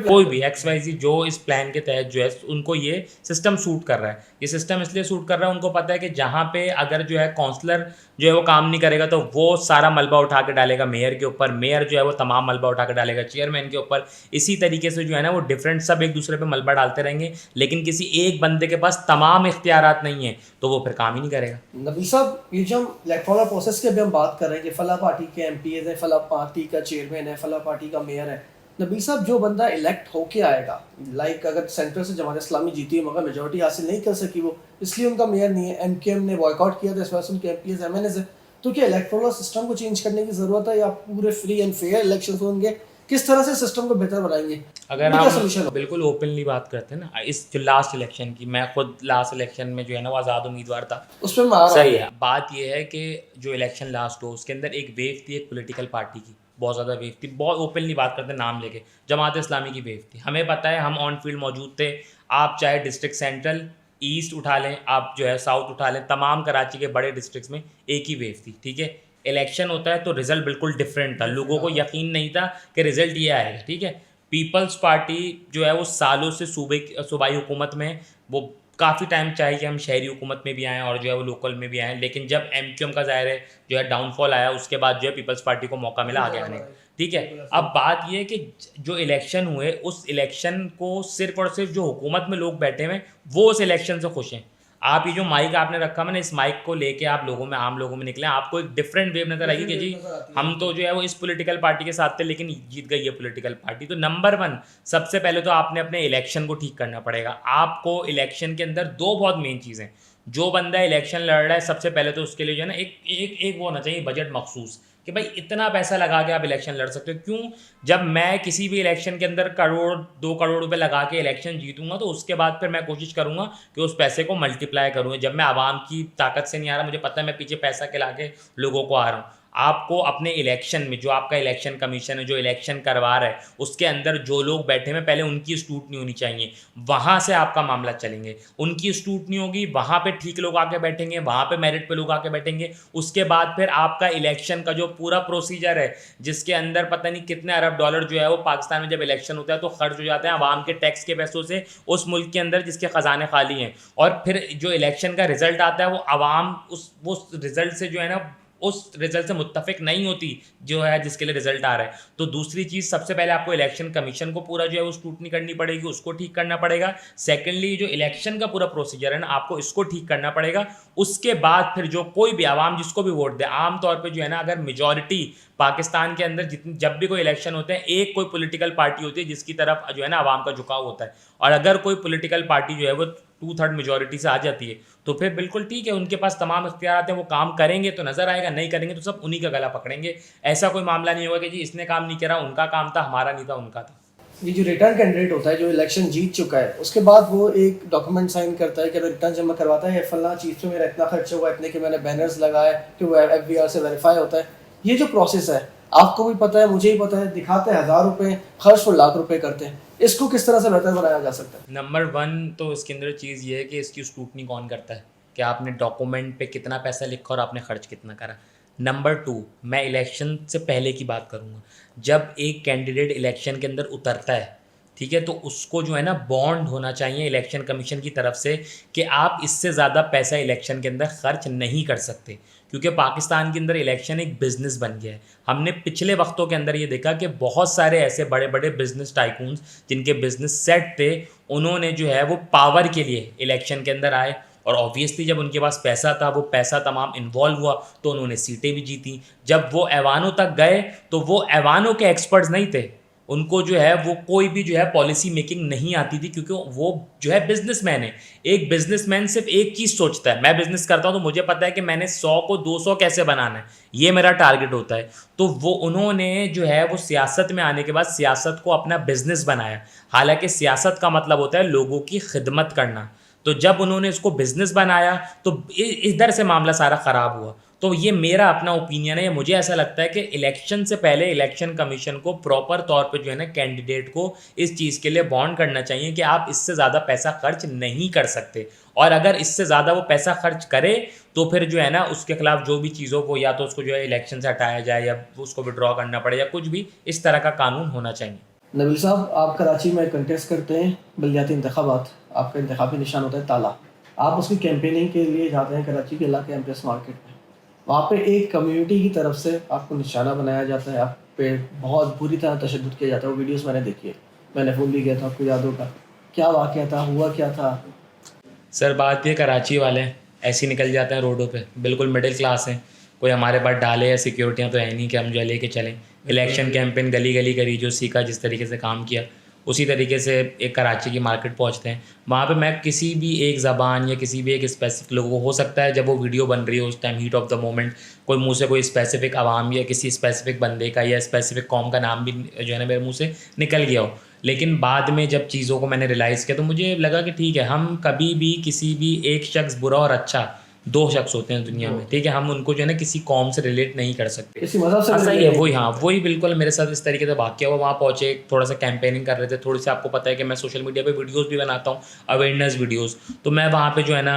कोई भी XYZ जो इस प्लान के तहत जो है उनको ये सिस्टम सूट कर रहा है। ये सिस्टम इसलिए सूट कर रहा है, उनको पता है कि जहाँ पे अगर जो है काउंसलर जो है वो काम नहीं करेगा तो वो सारा मलबा उठा के डालेगा मेयर के ऊपर, मेयर जो है वो तमाम मलबा उठा के डालेगा चेयरमैन के ऊपर। इसी तरीके से जो है ना वो डिफरेंट सब एक दूसरे पे मलबा डालते रहेंगे, लेकिन किसी एक बंदे के पास तमाम इख्तियारात नहीं है तो वो फिर काम ही नहीं करेगा। नबी साहब, ये जो हम इलेक्टोरल प्रोसेस के अभी हम बात कर रहे हैं कि फला पार्टी के एमपीएस है, फला पार्टी का चेयरमैन है, फला पार्टी का मेयर है। नबी साहब, जो बंदा इलेक्ट होके आएगा, लाइक अगर सेंटर से जमात इस्लामी जीती है मगर मेजोरिटी हासिल नहीं कर सकी वो, इसलिए उनका मेयर नहीं है, एमकेएम ने बॉयकॉट किया था, इस वजह से उनके एमपीएस एमएनएस है, तो क्या इलेक्टोरल सिस्टम को चेंज करने की ज़रूरत है या पूरे फ्री एंड फेयर इलेक्शन होंगे? किस तरह से सिस्टम को बेहतर बनाएंगे? अगर क्या हम सोल्यूशन हो? बिल्कुल ओपनली बात करते हैं ना, इस जो लास्ट इलेक्शन की, मैं खुद लास्ट इलेक्शन में जो है ना वो आज़ाद उम्मीदवार था, उस पर मैं आ रहा सही हूँ। है। बात यह है कि जो इलेक्शन लास्ट हो उसके अंदर एक वेव थी एक पॉलिटिकल पार्टी की, बहुत ज़्यादा वेव थी, बहुत ओपनली बात करते हैं नाम लेके, जमात इस्लामी की वेव थी। हमें पता है, हम ऑन फील्ड मौजूद थे। आप चाहे डिस्ट्रिक्ट सेंट्रल ईस्ट उठा लें, आप जो है साउथ उठा लें, तमाम कराची के बड़े डिस्ट्रिक्ट्स में एक ही वेव थी, ठीक है। इलेक्शन होता है तो रिजल्ट बिल्कुल डिफरेंट था, लोगों को यकीन नहीं था कि रिजल्ट ये आएगा, ठीक है। पीपल्स पार्टी जो है वो सालों से सूबाई हुकूमत में, वो काफ़ी टाइम चाहिए कि हम शहरी हुकूमत में भी आएँ और जो है वो लोकल में भी आएँ, लेकिन जब एमक्यूएम का ज़ाहिर है जो है डाउनफॉल आया, उसके बाद जो है पीपल्स पार्टी को मौका मिला आगे आने का, ठीक है। अब बात ये है कि जो इलेक्शन हुए, उस इलेक्शन को सिर्फ और सिर्फ जो हुकूमत में लोग बैठे हुए वो उस इलेक्शन से खुश हैं। आप ये जो माइक आपने रखा मैंने, इस माइक को लेके आप लोगों में, आम लोगों में निकले, आपको एक डिफरेंट वेव नजर आएगी कि जी हम तो जो है वो इस पॉलिटिकल पार्टी के साथ थे लेकिन जीत गई है पॉलिटिकल पार्टी। तो नंबर 1, सबसे पहले तो आपने अपने इलेक्शन को ठीक करना पड़ेगा। आपको इलेक्शन के अंदर 2 बहुत मेन चीज़ें, जो बंदा इलेक्शन लड़ रहा है सबसे पहले तो उसके लिए जो है ना एक वो होना चाहिए बजट मखसूस, कि भाई इतना पैसा लगा के आप इलेक्शन लड़ सकते हो। क्यों? जब मैं किसी भी इलेक्शन के अंदर करोड़ 2 करोड़ रुपए लगा के इलेक्शन जीतूंगा तो उसके बाद फिर मैं कोशिश करूंगा कि उस पैसे को मल्टीप्लाई करूँ। जब मैं आवाम की ताकत से नहीं आ रहा, मुझे पता है मैं पीछे पैसा खिला के लोगों को आ रहा हूँ। आपको अपने इलेक्शन में, जो आपका इलेक्शन कमीशन है जो इलेक्शन करवा रहा है, उसके अंदर जो लोग बैठे हैं पहले उनकी स्क्रूटनी होनी चाहिए, वहाँ से आपका मामला चलेंगे। उनकी स्क्रूटनी होगी, वहाँ पे ठीक लोग आके बैठेंगे, वहाँ पे मेरिट पे लोग आके बैठेंगे। उसके बाद फिर आपका इलेक्शन का जो पूरा प्रोसीजर है, जिसके अंदर पता नहीं कितने अरब डॉलर जो है वो पाकिस्तान में जब इलेक्शन होता है तो खर्च हो जाते हैं आवाम के टैक्स के पैसों से उस मुल्क के अंदर जिसके ख़जाने खाली हैं। और फिर जो इलेक्शन का रिजल्ट आता है वो आवाम उस रिजल्ट से जो है ना, उस रिजल्ट से मुत्तफिक नहीं होती जो है जिसके लिए रिजल्ट आ रहा है। तो दूसरी चीज़, सबसे पहले आपको इलेक्शन कमीशन को पूरा जो है वो स्क्रूटनी करनी पड़ेगी, उसको ठीक करना पड़ेगा। सेकेंडली जो इलेक्शन का पूरा प्रोसीजर है ना, आपको इसको ठीक करना पड़ेगा। उसके बाद फिर जो कोई भी आवाम जिसको भी वोट दे, आम तौर पे जो है ना, अगर मेजॉरिटी पाकिस्तान के अंदर जितनी, जब भी कोई इलेक्शन होते हैं, एक कोई पॉलिटिकल पार्टी होती है जिसकी तरफ जो है ना आवाम का झुकाव होता है, और अगर कोई पॉलिटिकल पार्टी जो है वो 2/3 मेजॉरिटी से आ जाती है तो फिर बिल्कुल ठीक है, उनके पास तमाम इख्तियार हैं, वो काम करेंगे तो नजर आएगा, नहीं करेंगे तो सब उन्हीं का गला पकड़ेंगे। ऐसा कोई मामला नहीं होगा कि जी इसने काम नहीं करा, उनका काम था, हमारा नहीं था, उनका था। ये जो रिटर्न कैंडिडेट होता है जो इलेक्शन जीत चुका है, उसके बाद वो एक डॉक्यूमेंट साइन करता है कि रिटर्न जमा करवाता है, फलाना चीज़ पे मेरा इतना खर्च हुआ, इतने के मैंने बैनर्स लगाए, कि वो FBR से वेरीफाई होता है। ये जो प्रोसेस है आपको भी पता है, मुझे ही पता है, दिखाते हैं 1000 रुपये, खर्च वो लाख रुपए करते हैं। इसको किस तरह से बेहतर बनाया जा सकता है? नंबर 1 तो इसके अंदर चीज़ ये है कि इसकी स्क्रूटनी कौन करता है, कि आपने डॉक्यूमेंट पे कितना पैसा लिखा और आपने खर्च कितना करा। नंबर 2, मैं इलेक्शन से पहले की बात करूँगा। जब एक कैंडिडेट इलेक्शन के अंदर उतरता है ठीक है, तो उसको जो है ना बॉन्ड होना चाहिए इलेक्शन कमीशन की तरफ से कि आप इससे ज़्यादा पैसा इलेक्शन के अंदर खर्च नहीं कर सकते, क्योंकि पाकिस्तान के अंदर इलेक्शन एक बिज़नेस बन गया है। हमने पिछले वक्तों के अंदर ये देखा कि बहुत सारे ऐसे बड़े बड़े बिजनेस टाइकून्स जिनके बिजनेस सेट थे, उन्होंने जो है वो पावर के लिए इलेक्शन के अंदर आए, और ऑब्वियसली जब उनके पास पैसा था, वो पैसा तमाम इन्वॉल्व हुआ, तो उन्होंने सीटें भी जीती। जब वो ऐवानों तक गए तो वो ऐवानों के एक्सपर्ट्स नहीं थे, उनको जो है वो कोई भी जो है पॉलिसी मेकिंग नहीं आती थी, क्योंकि वो जो है बिजनेसमैन है। एक बिजनेसमैन सिर्फ एक चीज़ सोचता है, मैं बिजनेस करता हूँ तो मुझे पता है कि मैंने 100 को 200 कैसे बनाना है, ये मेरा टारगेट होता है। तो वो उन्होंने जो है वो सियासत में आने के बाद सियासत को अपना बिजनेस बनाया। हालांकि सियासत का मतलब होता है लोगों की खिदमत करना। तो जब उन्होंने इसको बिजनेस बनाया तो इधर से मामला सारा ख़राब हुआ। तो ये मेरा अपना ओपिनियन है। मुझे ऐसा लगता है कि इलेक्शन से पहले इलेक्शन कमीशन को प्रॉपर तौर पे जो है ना कैंडिडेट को इस चीज़ के लिए बॉन्ड करना चाहिए कि आप इससे ज़्यादा पैसा खर्च नहीं कर सकते, और अगर इससे ज़्यादा वो पैसा खर्च करे तो फिर जो है ना उसके खिलाफ जो भी चीज़ों को या तो उसको जो है इलेक्शन से हटाया जाए या उसको विड्रॉ करना पड़े या कुछ भी इस तरह का कानून होना चाहिए। नबील साहब, आप कराची में कंटेस्ट करते हैं बलदियाती इंतखाबात, आपका इंतखाबी निशान होता है ताला। आप उसकी कैंपेनिंग के लिए जाते हैं कराची के इलाके एमपीएस मार्केट में, वहाँ पे एक कम्युनिटी की तरफ से आपको निशाना बनाया जाता है, आप पे बहुत बुरी तरह तशद्दुद किया जाता है। वो वीडियोस मैंने देखी है, मैंने फ़ोन भी किया था, आपको याद होगा। क्या वाक़या था, हुआ क्या था? सर बात ये कराची वाले हैं, ऐसे ही निकल जाते हैं रोडों पे, बिल्कुल मिडिल क्लास हैं, कोई हमारे पास डाले या सिक्योरिटियाँ तो है नहीं कि हम जो है लेके चलें। इलेक्शन कैंपेन गली गली करी, जो सीखा जिस तरीके से काम किया उसी तरीके से एक कराची की मार्केट पहुंचते हैं। वहाँ पे मैं किसी भी एक ज़बान या किसी भी एक स्पेसिफिक लोगों को, हो सकता है जब वो वीडियो बन रही हो उस time heat of the moment कोई मुंह से कोई स्पेसिफिक आवाम या किसी स्पेसिफिक बंदे का या स्पेसिफिक कौम का नाम भी जो है ना मेरे मुंह से निकल गया हो, लेकिन बाद में जब चीज़ों को मैंने रियलाइज़ किया तो मुझे लगा कि ठीक है, हम कभी भी किसी भी एक शख्स बुरा और अच्छा, दो शख्स होते हैं दुनिया में, ठीक है, हम उनको जो है ना किसी कौम से रिलेट नहीं कर सकते। किसी मज़हब से ऐसा ही relate है, नहीं वही कर हाँ, सकते। वही बिल्कुल मेरे साथ इस तरीके से वाक़या हुआ। वहाँ पहुँचे, थोड़ा सा कैंपेनिंग कर रहे थे, थोड़ी सी आपको पता है कि मैं सोशल मीडिया पे वीडियोस भी बनाता हूँ, अवेयरनेस वीडियोस। तो मैं वहाँ पे जो है ना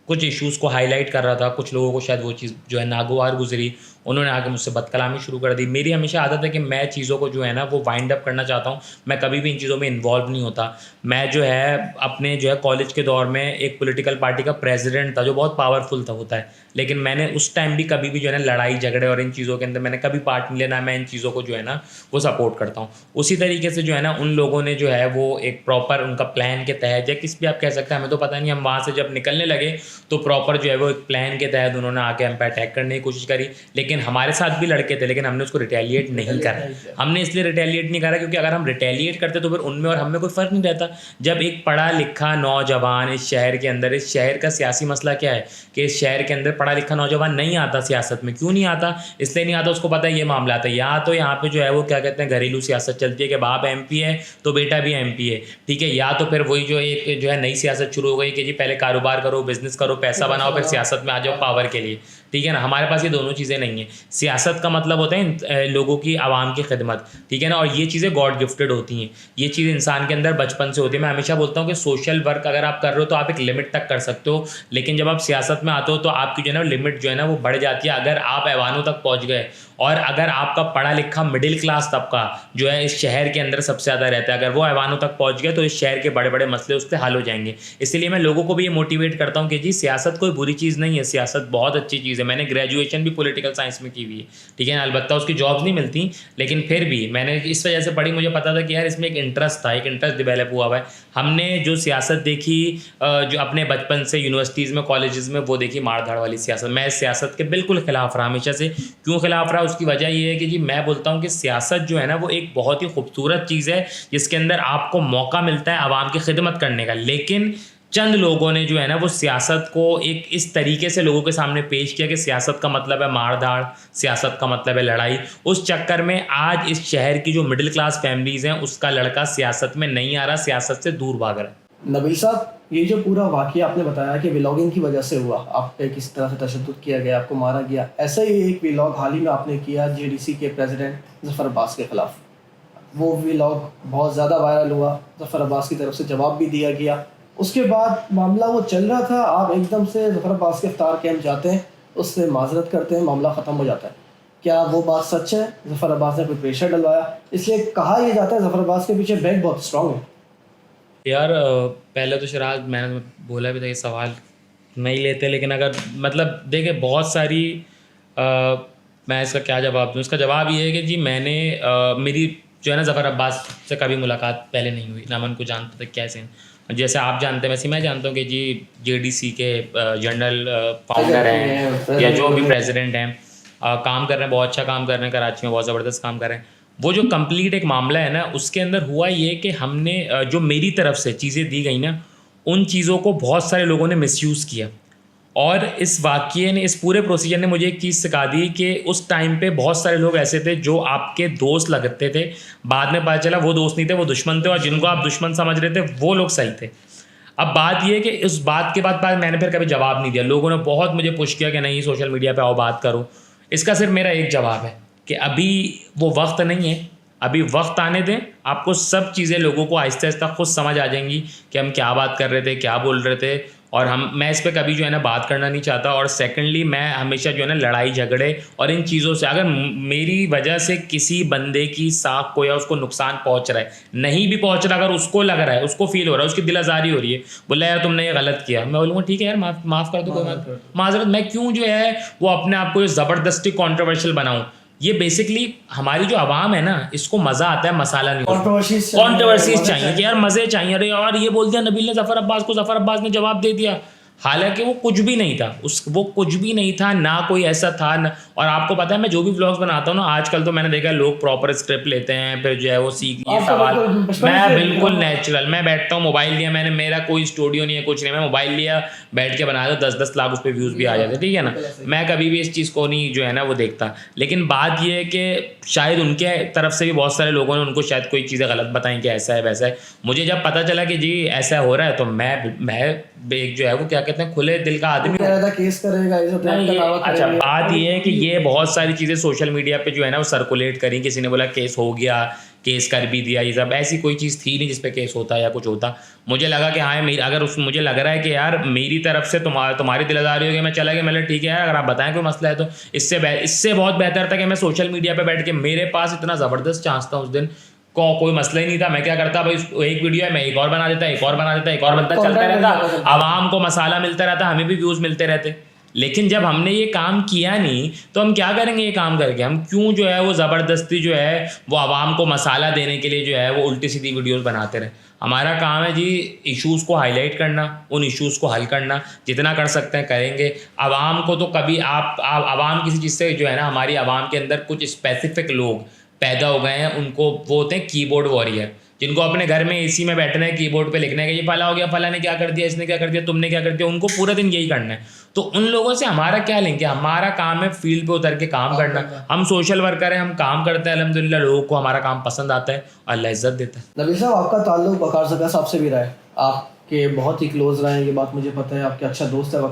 कुछ इश्यूज़ को हाईलाइट कर रहा था, कुछ लोगों को शायद वो चीज़ जो है नागवार गुजरी, उन्होंने आके मुझसे बदकलामी शुरू कर दी। मेरी हमेशा आदत है कि मैं चीज़ों को जो है ना वो वाइंड अप करना चाहता हूँ, मैं कभी भी इन चीज़ों में इन्वॉल्व नहीं होता। मैं जो है अपने जो है कॉलेज के दौर में एक पॉलिटिकल पार्टी का प्रेसिडेंट था जो बहुत पावरफुल था होता है, लेकिन मैंने उस टाइम भी कभी भी जो है ना लड़ाई झगड़े और इन चीज़ों के अंदर मैंने कभी पार्ट नहीं लेना। मैं इन चीज़ों को जो है ना वो सपोर्ट करता हूँ। उसी तरीके से जो है ना उन लोगों ने जो है वो एक प्रॉपर उनका प्लान के तहत या किस भी आप कह सकते हैं, हमें तो पता नहीं, हम वहाँ से जब निकलने लगे तो प्रॉपर जो है वो एक प्लान के तहत उन्होंने आके हम पे अटैक करने की कोशिश करी। लेकिन हमारे साथ भी लड़के थे, लेकिन हमने उसको रिटेलिएट नहीं करा। हमने इसलिए रिटेलिएट नहीं करा क्योंकि अगर हम रिटेलिएट करते तो फिर उनमें और हम में कोई फ़र्क नहीं रहता। जब एक पढ़ा लिखा नौजवान इस शहर के अंदर, इस शहर का सियासी मसला क्या है कि इस शहर के अंदर पढ़ा लिखा नौजवान नहीं आता सियासत में। क्यों नहीं आता? इसलिए नहीं आता, उसको पता है ये मामला आता है। या तो यहाँ पे जो है वो क्या कहते हैं घरेलू सियासत चलती है कि बाप MP है तो बेटा भी MP है, ठीक है। या तो फिर वही जो एक जो है नई सियासत शुरू हो गई कि जी पहले कारोबार करो, बिजनेस करो, पैसा बनाओ, फिर सियासत में आ जाओ पावर के लिए, ठीक है ना। हमारे पास ये दोनों चीज़ें नहीं है। सियासत का मतलब होता है लोगों की, आवाम की खिदमत, ठीक है ना। और ये चीज़ें गॉड गिफ्टेड होती हैं, ये चीज़ इंसान के अंदर बचपन से होती है। मैं हमेशा बोलता हूँ कि सोशल वर्क अगर आप कर रहे हो तो आप एक लिमिट तक कर सकते हो, लेकिन जब आप सियासत में आते हो तो आपकी जो है ना लिमिट जो है ना वो बढ़ जाती है। अगर आप ऐवानों तक पहुँच गए और अगर आपका पढ़ा लिखा मिडिल क्लास तबका जो है इस शहर के अंदर सबसे ज़्यादा रहता है, अगर वो ऐवानों तक पहुँच गए तो इस शहर के बड़े बड़े मसले उससे हल हो जाएंगे। इसलिए मैं लोगों को भी ये मोटिवेट करता हूँ कि जी सियासत कोई बुरी चीज़ नहीं है, सियासत बहुत अच्छी चीज़ है। मैंने ग्रेजुएशन भी पॉलिटिकल साइंस में की हुई है, ठीक है ना। अलबत्ता उसकी जॉब्स नहीं मिलती, लेकिन फिर भी मैंने इस वजह से पढ़ी, मुझे पता था कि यार इसमें एक इंटरेस्ट था, एक इंटरेस्ट डेवलप हुआ हुआ है। हमने जो सियासत देखी जो अपने बचपन से यूनिवर्सिटीज़ में, कॉलेजेस में, वो देखी मार धाड़ वाली सियासत। मैं इस सियासत के बिल्कुल खिलाफ रहा हमेशा से। क्यों खिलाफ रहा? उसकी वजह ये है कि जी मैं बोलता हूँ कि सियासत जो है ना वो एक बहुत ही खूबसूरत चीज़ है जिसके अंदर आपको मौका मिलता है आवाम की खिदमत करने का। लेकिन चंद लोगों ने जो है ना वो सियासत को एक इस तरीके से लोगों के सामने पेश किया कि सियासत का मतलब है मार धाड़, सियासत का मतलब है लड़ाई। उस चक्कर में आज इस शहर की जो मिडिल क्लास फैमिलीज़ हैं उसका लड़का सियासत में नहीं आ रहा, सियासत से दूर भाग रहा है। नबील साहब, ये जो पूरा वाक़या आपने बताया कि व्लॉगिंग की वजह से हुआ, आप पे किस तरह से तशद्दुद किया गया, आपको मारा गया, ऐसा ही एक व्लॉग हाल ही में आपने किया JDC के प्रेसिडेंट ज़फ़र अब्बास के ख़िलाफ़। वो व्लॉग बहुत ज़्यादा वायरल हुआ, ज़फ़र अब्बास की तरफ से जवाब भी दिया गया। उसके बाद मामला वो चल रहा था, आप एकदम से ज़फ़र अब्बास के इफ्तार कैंप जाते हैं, उससे माजरत करते हैं, मामला ख़त्म हो जाता है। क्या वो बात सच है? जफर अब्बास ने कोई प्रेशर डलवाया, इसलिए कहा यह जाता है जफर अब्बास के पीछे बैक बहुत स्ट्रांग है। यार पहले तो शराज मैंने बोला भी था ये सवाल नहीं लेते, लेकिन अगर मतलब देखे बहुत सारी मैं इसका क्या जवाब दूँ। इसका जवाब ये है कि जी मैंने मेरी जो है ना ज़फ़र अब्बास से कभी मुलाकात पहले नहीं हुई, ना मैं उनको जानता था कैसे हैं। जैसे आप जानते हैं वैसे मैं जानता हूँ कि जी जेडीसी के जनरल फाउंडर हैं या जो भी प्रेसिडेंट हैं, काम कर रहे हैं, बहुत अच्छा काम कर रहे हैं, कराची में बहुत ज़बरदस्त काम कर रहे हैं। वो जो कंप्लीट एक मामला है ना उसके अंदर हुआ ये कि हमने जो मेरी तरफ से चीज़ें दी गई ना उन चीज़ों को बहुत सारे लोगों ने मिसयूज़ किया। और इस वाक़ये ने, इस पूरे प्रोसीजर ने मुझे एक चीज़ सिखा दी कि उस टाइम पे बहुत सारे लोग ऐसे थे जो आपके दोस्त लगते थे, बाद में पता चला वो दोस्त नहीं थे, वो दुश्मन थे, और जिनको आप दुश्मन समझ रहे थे वो लोग सही थे। अब बात ये है कि उस बात के बाद मैंने फिर कभी जवाब नहीं दिया। लोगों ने बहुत मुझे पुश किया कि नहीं सोशल मीडिया पे आओ बात करो। इसका सिर्फ मेरा एक जवाब है कि अभी वो वक्त नहीं है, अभी वक्त आने दें, आपको सब चीज़ें लोगों को आहिस्ता आहिस्ता खुद समझ आ जाएंगी कि हम क्या बात कर रहे थे, क्या बोल रहे थे। और मैं इस पे कभी जो है ना बात करना नहीं चाहता। और सेकंडली मैं हमेशा जो है ना लड़ाई झगड़े और इन चीज़ों से, अगर मेरी वजह से किसी बंदे की साख को या उसको नुकसान पहुंच रहा है, नहीं भी पहुंच रहा, अगर उसको लग रहा है, उसको फील हो रहा है, उसकी दिल आज़ारी हो रही है, बोला यार तुमने ये गलत किया, मैं बोलूँगा ठीक है यार माफ़ कर दो, कोई माजरत। मैं क्यों जो है वो अपने आप को ज़बरदस्ती कॉन्ट्रोवर्शियल बनाऊँ। ये बेसिकली हमारी जो आवाम है ना इसको मज़ा आता है मसाला नहीं, कॉन्ट्रोवर्सीज चाहिए कि यार मज़े चाहिए। अरे यार ये बोल दिया नबील ने ज़फ़र अब्बास को, ज़फ़र अब्बास ने जवाब दे दिया, हालांकि वो कुछ भी नहीं था, वो कुछ भी नहीं था, ना कोई ऐसा था न। और आपको पता है मैं जो भी व्लॉग्स बनाता हूँ ना आजकल तो मैंने देखा है लोग प्रॉपर स्क्रिप्ट लेते हैं, फिर जो है वो सीख ये सवाल। मैं बिल्कुल नेचुरल, मैं बैठता हूँ, मोबाइल लिया मैंने, मेरा कोई स्टूडियो नहीं है, कुछ नहीं, मैं मोबाइल लिया बैठ के बना दो, 10-10 लाख उस पर व्यूज़ भी आ जाते, ठीक है ना। मैं कभी भी इस चीज़ को नहीं जो है ना वो देखता। लेकिन बात ये है कि शायद उनके तरफ से भी बहुत सारे लोगों ने उनको शायद कोई चीज़ें गलत बताई कि ऐसा है वैसा है। मुझे जब पता चला कि जी ऐसा हो रहा है तो मैं एक जो है वो क्या कहते हैं खुले दिल का आदमी केस करेगा, अच्छा बात ये है कि ये बहुत सारी चीज़ें सोशल मीडिया पे जो है ना वो सर्कुलेट करी, किसी ने बोला केस हो गया, केस कर भी दिया, ये सब ऐसी कोई चीज़ थी नहीं जिस पे केस होता या कुछ होता। मुझे लगा कि हाँ अगर मुझे लग रहा है कि यार मेरी तरफ से तुम्हारी दिलदारी हो गई, मैं चला गया, मतलब ठीक है यार अगर आप बताएं कोई मसला है तो इससे बहुत बेहतर था कि मैं सोशल मीडिया पे बैठ के, मेरे पास इतना ज़बरदस्त चांस था उस दिन कोई मसला ही नहीं था। मैं क्या करता भाई, एक वीडियो है मैं एक और बना देता, एक और बना देता, एक और बनता, चलता रहता, आवाम को मसाला मिलता रहता, हमें भी व्यूज़ मिलते रहते। लेकिन जब हमने ये काम किया नहीं तो हम क्या करेंगे ये काम करके, हम क्यों जो है वो ज़बरदस्ती जो है वो आवाम को मसाला देने के लिए जो है वो उल्टी सीधी वीडियोस बनाते रहे। हमारा काम है जी इश्यूज़ को हाईलाइट करना, उन इश्यूज़ को हल करना, जितना कर सकते हैं करेंगे। आवाम को तो कभी आप आवाम किसी चीज़ से जो है ना, हमारी आवाम के अंदर कुछ स्पेसिफिक लोग पैदा हो गए हैं, उनको वो होते हैं कीबोर्ड वॉरियर, जिनको अपने घर में एसी में बैठना है, कीबोर्ड पे लिखना है कि ये फला हो गया, फला ने क्या कर दिया, इसने क्या कर दिया, तुमने क्या कर दिया, उनको पूरा दिन यही करना है। तो उन लोगों से हमारा क्या लिंक है? हमारा काम है फील्ड पे उतर के काम करना। हम सोशल वर्कर हैं, हम काम करते हैं, अल्हम्दुलिल्लाह लोगों को हमारा काम पसंद आता है और अल्लाह इज्जत देता है। नबील साहब आपका ताल्लुक वकार ज़का साहब से भी रहा है, आपके बहुत ही क्लोज रहे हैं, ये बात मुझे पता है, आपके अच्छा दोस्त है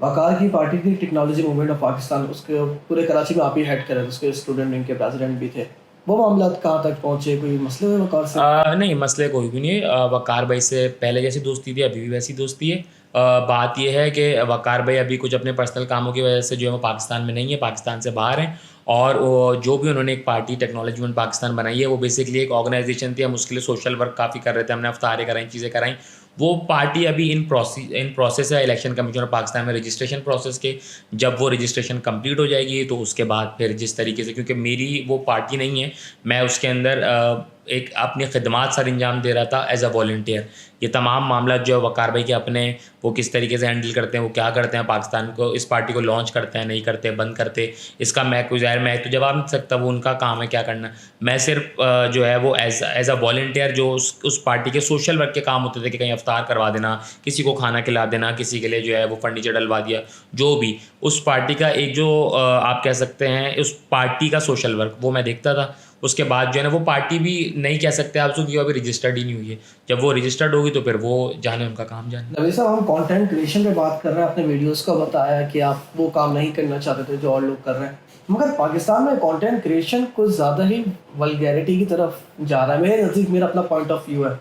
वकार की पार्टी थी टेक्नोलॉजी मूवमेंट ऑफ पाकिस्तान, उसके पूरे कराची में आप ही हेड कर रहे थे, उसके स्टूडेंट विंग के प्रेसिडेंट भी थे। वो मामला कहाँ तक पहुँचे, कोई मसले हुए वकार से? नहीं मसले कोई भी नहीं है। वकार भाई से पहले जैसी दोस्ती थी अभी भी वैसी दोस्ती है। बात यह है कि वकार भाई अभी कुछ अपने पर्सनल कामों की वजह से जो है वो पाकिस्तान में नहीं है, पाकिस्तान से बाहर हैं। और जो भी उन्होंने एक पार्टी टेक्नोलॉजी मूवमेंट पाकिस्तान बनाई है वो बेसिकली एक ऑर्गेनाइजेशन थी, हम उसके लिए सोशल वर्क काफ़ी कर रहे थे, हमने अफ्तारें कराई, चीज़ें कराई। वो पार्टी अभी इन प्रोसेस है इलेक्शन कमीशन ऑफ पाकिस्तान में रजिस्ट्रेशन प्रोसेस के। जब वो रजिस्ट्रेशन कंप्लीट हो जाएगी तो उसके बाद फिर जिस तरीके से, क्योंकि मेरी वो पार्टी नहीं है, मैं उसके अंदर एक अपनी खिदमात सर अंजाम दे रहा था एज अ वॉल्टियर। ये तमाम मामला जो है वकार भाई के अपने, वो किस तरीके से हैंडल करते हैं, वो क्या करते हैं, पाकिस्तान को इस पार्टी को लॉन्च करते हैं नहीं करते, बंद करते, इसका मैं कोई ज़ाहिर मैं तो जवाब नहीं सकता, वो उनका काम है क्या करना। मैं सिर्फ जो है वो एज अ वॉल्टियर जो उस पार्टी के सोशल वर्क के काम होते थे कि कहीं अफ्तार करवा देना, किसी को खाना खिला देना, किसी के लिए जो है वो फर्नीचर डलवा दिया, जो भी उस पार्टी का एक जो आप कह सकते हैं उस पार्टी का सोशल वर्क वो मैं देखता था। उसके बाद जो है ना वो पार्टी भी नहीं कह सकते आप क्योंकि अभी रजिस्टर्ड ही नहीं हुई है। जब वो रजिस्टर्ड होगी तो फिर वो जाने उनका काम जाने। नबील साहब हम कंटेंट क्रिएशन पे बात कर रहे हैं, आपने वीडियोस का बताया कि आप वो काम नहीं करना चाहते थे जो और लोग कर रहे हैं, मगर पाकिस्तान में कंटेंट क्रिएशन कुछ ज़्यादा ही वल्गैरिटी की तरफ जा रहा है। मेरे नज़दीक मेरा अपना पॉइंट ऑफ व्यू है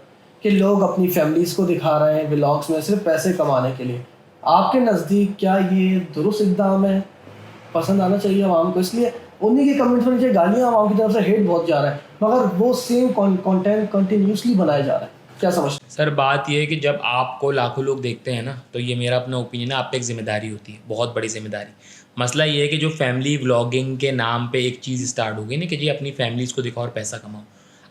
कि लोग अपनी फैमिलीज़ को दिखा रहे हैं व्लॉग्स में सिर्फ पैसे कमाने के लिए। आपके नज़दीक क्या ये दुरुस्त इक़दाम है? पसंद आना चाहिए आवाम को? इसलिए उन्हीं के कमेंट्स में नीचे गालियाँ आवाम की तरफ से हेट बहुत जा रहा है, मगर वो सेम कंटेंट कंटिन्यूसली बनाया जा रहा है। क्या समझते हैं? सर बात ये है कि जब आपको लाखों लोग देखते हैं ना, तो ये मेरा अपना ओपिनियन है, आप पे एक जिम्मेदारी होती है, बहुत बड़ी जिम्मेदारी। मसला ये है कि जो फैमिली व्लॉगिंग के नाम पे एक चीज़ स्टार्ट हो गई ना कि जी अपनी फैमिलीज़ को दिखाओ और पैसा कमाओ।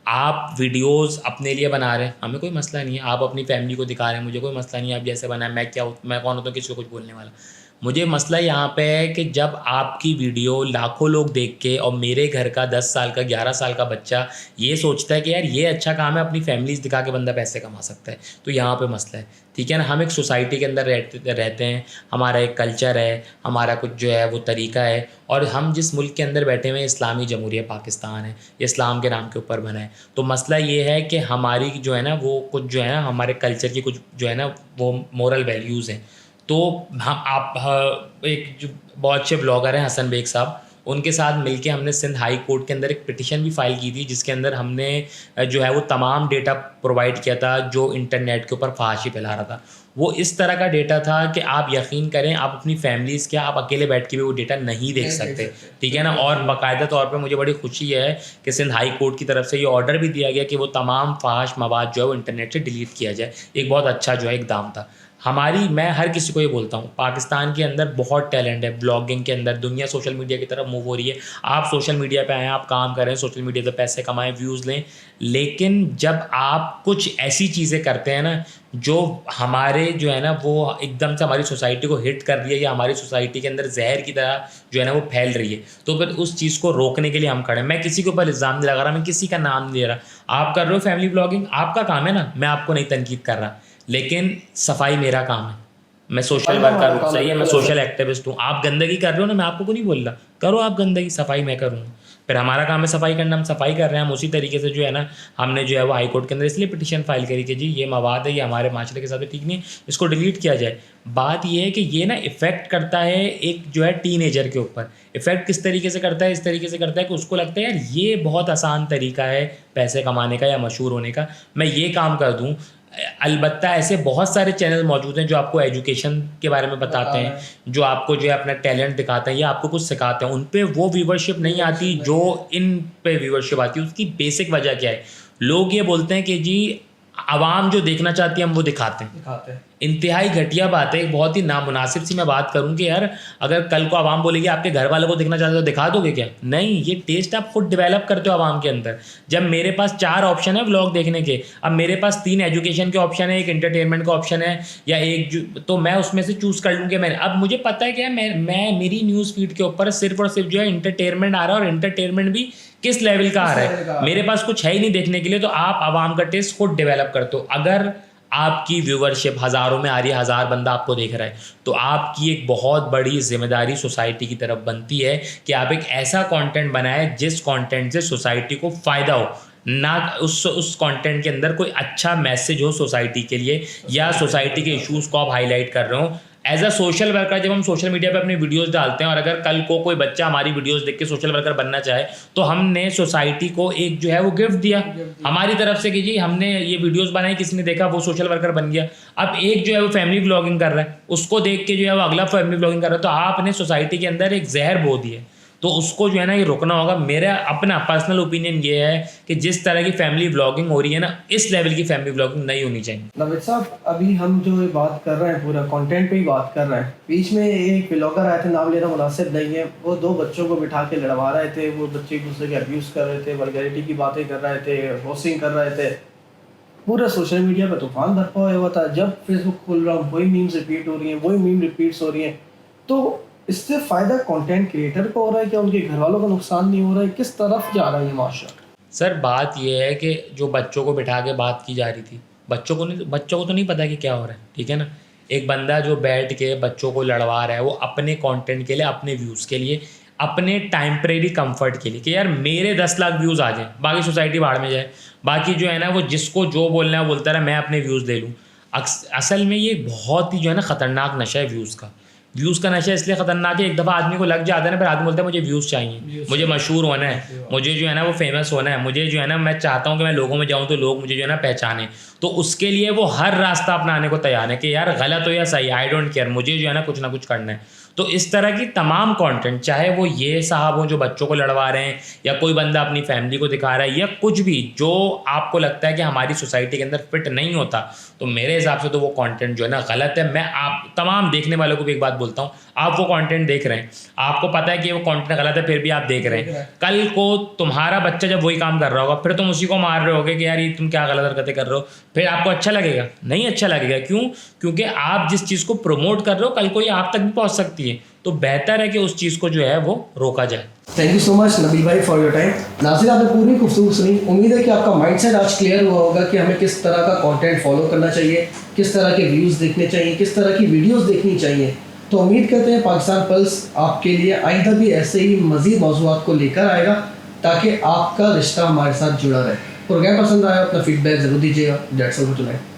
आप वीडियोस अपने लिए बना रहे हैं, हमें कोई मसला नहीं है, आप अपनी फैमिली को दिखा रहे हैं, मुझे कोई मसला नहीं है। आप जैसे बनाए, मैं कौन होता हूँ किसी को कुछ बोलने वाला। मुझे मसला यहाँ पे है कि जब आपकी वीडियो लाखों लोग देख के और मेरे घर का 10 साल का 11 साल का बच्चा ये सोचता है कि यार ये अच्छा काम है, अपनी फैमिलीज दिखा के बंदा पैसे कमा सकता है, तो यहाँ पे मसला है। ठीक है ना, हम एक सोसाइटी के अंदर रहते हैं, हमारा एक कल्चर है, हमारा कुछ जो है वो तरीका है, और हम जिस मुल्क के अंदर बैठे हुए हैं इस्लामी जमहूरिया पाकिस्तान है, इस्लाम के नाम के ऊपर बना है। तो मसला ये है कि हमारी जो है ना वो कुछ जो है ना हमारे कल्चर की कुछ जो है ना वो मोरल वैल्यूज़ हैं। तो हम आप एक जो बहुत अच्छे ब्लॉगर हैं हसन बेग साहब, उनके साथ मिलके हमने सिंध हाई कोर्ट के अंदर एक पिटिशन भी फाइल की थी, जिसके अंदर हमने जो है वो तमाम डेटा प्रोवाइड किया था जो इंटरनेट के ऊपर फहाशी फैला रहा था। वो इस तरह का डेटा था कि आप यकीन करें, आप अपनी फैमिलीज़ क्या, आप अकेले बैठ के भी वो डेटा नहीं देख सकते। ठीक है ना, और बाकायदा तौर पे मुझे बड़ी खुशी है कि सिंध हाई कोर्ट की तरफ से ये ऑर्डर भी दिया गया कि वो तमाम फहाश मवाद जो है वो इंटरनेट से डिलीट किया जाए। एक बहुत अच्छा जो है इकदाम था। मैं हर किसी को ये बोलता हूँ, पाकिस्तान के अंदर बहुत टैलेंट है ब्लॉगिंग के अंदर, दुनिया सोशल मीडिया की तरफ मूव हो रही है। आप सोशल मीडिया पे आएँ, आप काम करें, सोशल मीडिया से पैसे कमाएं, व्यूज़ लें, लेकिन जब आप कुछ ऐसी चीज़ें करते हैं ना जो हमारे जो है ना वो एकदम से हमारी सोसाइटी को हिट कर रही है या हमारी सोसाइटी के अंदर जहर की तरह जो है ना वो फैल रही है, तो फिर उस चीज़ को रोकने के लिए हम खड़े हैं। मैं किसी के ऊपर इल्ज़ाम नहीं लगा रहा, मैं किसी का नाम नहीं ले रहा। आप कर रहे हो फैमिली ब्लॉगिंग, आपका काम है ना, मैं आपको नहीं तनकीद कर रहा, लेकिन सफाई मेरा काम है। मैं सोशल वर्कर हूँ, सही है, मैं सोशल एक्टिविस्ट हूँ। आप गंदगी कर रहे हो ना, मैं आपको नहीं बोल रहा, करो आप गंदगी, सफाई मैं करूँगा। फिर हमारा काम है सफाई करना, हम सफाई कर रहे हैं। हम उसी तरीके से जो है ना हमने जो है वो हाई कोर्ट के अंदर इसलिए पिटीशन फाइल करी कि जी ये मवाद है, ये हमारे माशरे के साथ ठीक नहीं है, इसको डिलीट किया जाए। बात ये है कि ये ना इफ़ेक्ट करता है एक जो है टीनेजर के ऊपर। इफ़ेक्ट किस तरीके से करता है? इस तरीके से करता है कि उसको लगता है यार ये बहुत आसान तरीका है पैसे कमाने का या मशहूर होने का, मैं ये काम कर दूँ। अलबत्ता ऐसे बहुत सारे चैनल मौजूद हैं जो आपको एजुकेशन के बारे में बताते हैं, जो आपको जो है अपना टैलेंट दिखाते हैं या आपको कुछ सिखाते हैं। उन पे वो व्यूवरशिप नहीं आती जो इन पे व्यूवरशिप आती है। उसकी बेसिक वजह क्या है? लोग ये बोलते हैं कि जी आवाम जो देखना चाहती है हम वो दिखाते हैं। इंतहाई घटिया बात है, बहुत ही नामुनासिब सी मैं बात करूँ कि यार अगर कल को आवाम बोलेगी आपके घर वालों को देखना चाहते हो तो दिखा दोगे क्या? नहीं, ये टेस्ट आप खुद डेवलप करते हो आवाम के अंदर। जब मेरे पास 4 ऑप्शन है व्लॉग देखने के, अब मेरे पास 3 एजुकेशन के ऑप्शन है, एक एंटरटेनमेंट का ऑप्शन है या एक तो मैं उसमें से चूज़ कर लूँ कि मैं अब मुझे पता है कि मैं मेरी न्यूज़ फीड के ऊपर सिर्फ और सिर्फ जो है इंटरटेनमेंट आ रहा है, और इंटरटेनमेंट भी किस लेवल का आ रहा है। मेरे पास कुछ है ही नहीं देखने के लिए, तो आप आवाम का टेस्ट खुद डेवलप करते हो। अगर आपकी व्यूवरशिप हज़ारों में आ रही है, 1000 बंदा आपको देख रहा है, तो आपकी एक बहुत बड़ी जिम्मेदारी सोसाइटी की तरफ बनती है कि आप एक ऐसा कंटेंट बनाएं जिस कंटेंट से सोसाइटी को फ़ायदा हो, ना उस कंटेंट के अंदर कोई अच्छा मैसेज हो सोसाइटी के लिए या सोसाइटी के इश्यूज़ को आप हाईलाइट कर रहे हो। एज अ सोशल वर्कर जब हम सोशल मीडिया पे अपनी वीडियोस डालते हैं और अगर कल को कोई बच्चा हमारी वीडियोस देख के सोशल वर्कर बनना चाहे, तो हमने सोसाइटी को एक जो है वो गिफ्ट दिया हमारी तरफ से कि जी हमने ये वीडियोस बनाई, किसी ने देखा वो सोशल वर्कर बन गया। अब एक जो है वो फैमिली ब्लॉगिंग कर रहा है, उसको देख के जो है वो अगला फैमिली ब्लॉगिंग कर रहा है, तो आपने सोसाइटी के अंदर एक जहर बो दी है, तो उसको जो है ना ये रोकना होगा। मेरा अपना पर्सनल ओपिनियन ये है कि जिस तरह की फैमिली ब्लॉगिंग हो रही है ना, इस लेवल की फैमिली ब्लॉगिंग नहीं होनी चाहिए। नवीद साहब, अभी हम जो ये बात कर रहे हैं पूरा कंटेंट पे ही बात कर रहे हैं, बीच में एक ब्लॉगर आए थे, नाम लेना मुनासिब नहीं है, वो 2 बच्चों को बिठा के लड़वा रहे थे, वो बच्चे एक दूसरे के अब्यूज़ कर रहे थे, वल्गैरिटी की बातें कर रहे थे, होस्टिंग कर रहे थे, पूरा सोशल मीडिया पर तूफान बरपा हुआ था। जब फेसबुक खोल रहा हूँ वही मीम्स रिपीट हो रही हैं, वही मीम रिपीट्स हो रही हैं, तो इससे फ़ायदा कंटेंट क्रिएटर को हो रहा है क्या? उनके घर वालों का नुकसान नहीं हो रहा है? किस तरफ जा रहा है ये माशरा? सर बात यह है कि जो बच्चों को बिठा के बात की जा रही थी, बच्चों को तो नहीं पता कि क्या हो रहा है, ठीक है ना। एक बंदा जो बैठ के बच्चों को लड़वा रहा है, वो अपने कंटेंट के लिए, अपने व्यूज़ के लिए, अपने टाइम्परेरी कंफर्ट के लिए कि यार मेरे 10 लाख व्यूज़ आ जाएं, बाकी सोसाइटी बाहर में जाए, बाकी जो है ना वो जिसको जो बोलना है वो बोलता रहा, मैं अपने व्यूज़ ले लूँ। असल में ये बहुत ही जो है ना ख़तरनाक नशा है व्यूज़ का। व्यूज़ का नशा इसलिए ख़तरनाक है, एक दफ़ा आदमी को लग जाता है ना, फिर आदमी बोलता है मुझे व्यूज़ चाहिए, मुझे मशहूर होना है, मुझे जो है ना वो फेमस होना है, मुझे जो है ना मैं चाहता हूँ कि मैं लोगों में जाऊँ तो लोग मुझे जो है ना पहचाने। तो उसके लिए वो हर रास्ता अपनाने को तैयार है कि यार गलत हो या सही, आई डोंट केयर, मुझे जो है ना कुछ करना है। तो इस तरह की तमाम कंटेंट, चाहे वो ये साहब हो जो बच्चों को लड़वा रहे हैं, या कोई बंदा अपनी फैमिली को दिखा रहा है, या कुछ भी जो आपको लगता है कि हमारी सोसाइटी के अंदर फिट नहीं होता, तो मेरे हिसाब से तो वो कंटेंट जो है ना गलत है। मैं आप तमाम देखने वालों को भी एक बात बोलता हूँ, आप वो कंटेंट देख रहे हैं, आपको पता है कि वो कंटेंट गलत है, फिर भी आप देख रहे हैं, कल को तुम्हारा बच्चा जब वही काम कर रहा होगा, फिर तुम उसी को मार रहे होगे कि यार ये तुम क्या गलत हरकतें कर रहे हो, फिर आपको अच्छा लगेगा? नहीं अच्छा लगेगा। क्यों? क्योंकि आप जिस चीज़ को प्रमोट कर रहे हो कल को ये आप तक भी पहुँच सकती है, तो बेहतर है कि उस चीज़ को जो है वो रोका जाए। Thank you so much Nabeel भाई फॉर योर टाइम। नाज़रीन, आपने पूरी गुफ्तगू सुनी। उम्मीद है कि आपका माइंडसेट आज क्लियर हुआ होगा कि हमें किस तरह का कंटेंट फॉलो करना चाहिए, किस तरह के व्यूज़ देखने चाहिए, किस तरह की वीडियोस देखनी चाहिए। तो उम्मीद करते हैं पाकिस्तान पल्स आपके लिए आइंदा भी ऐसे ही मज़ीद मौज़ूआत को लेकर आएगा ताकि आपका रिश्ता हमारे साथ जुड़ा रहे। प्रोग्राम पसंद आया अपना फीडबैक ज़रूर दीजिएगा। That's all for tonight.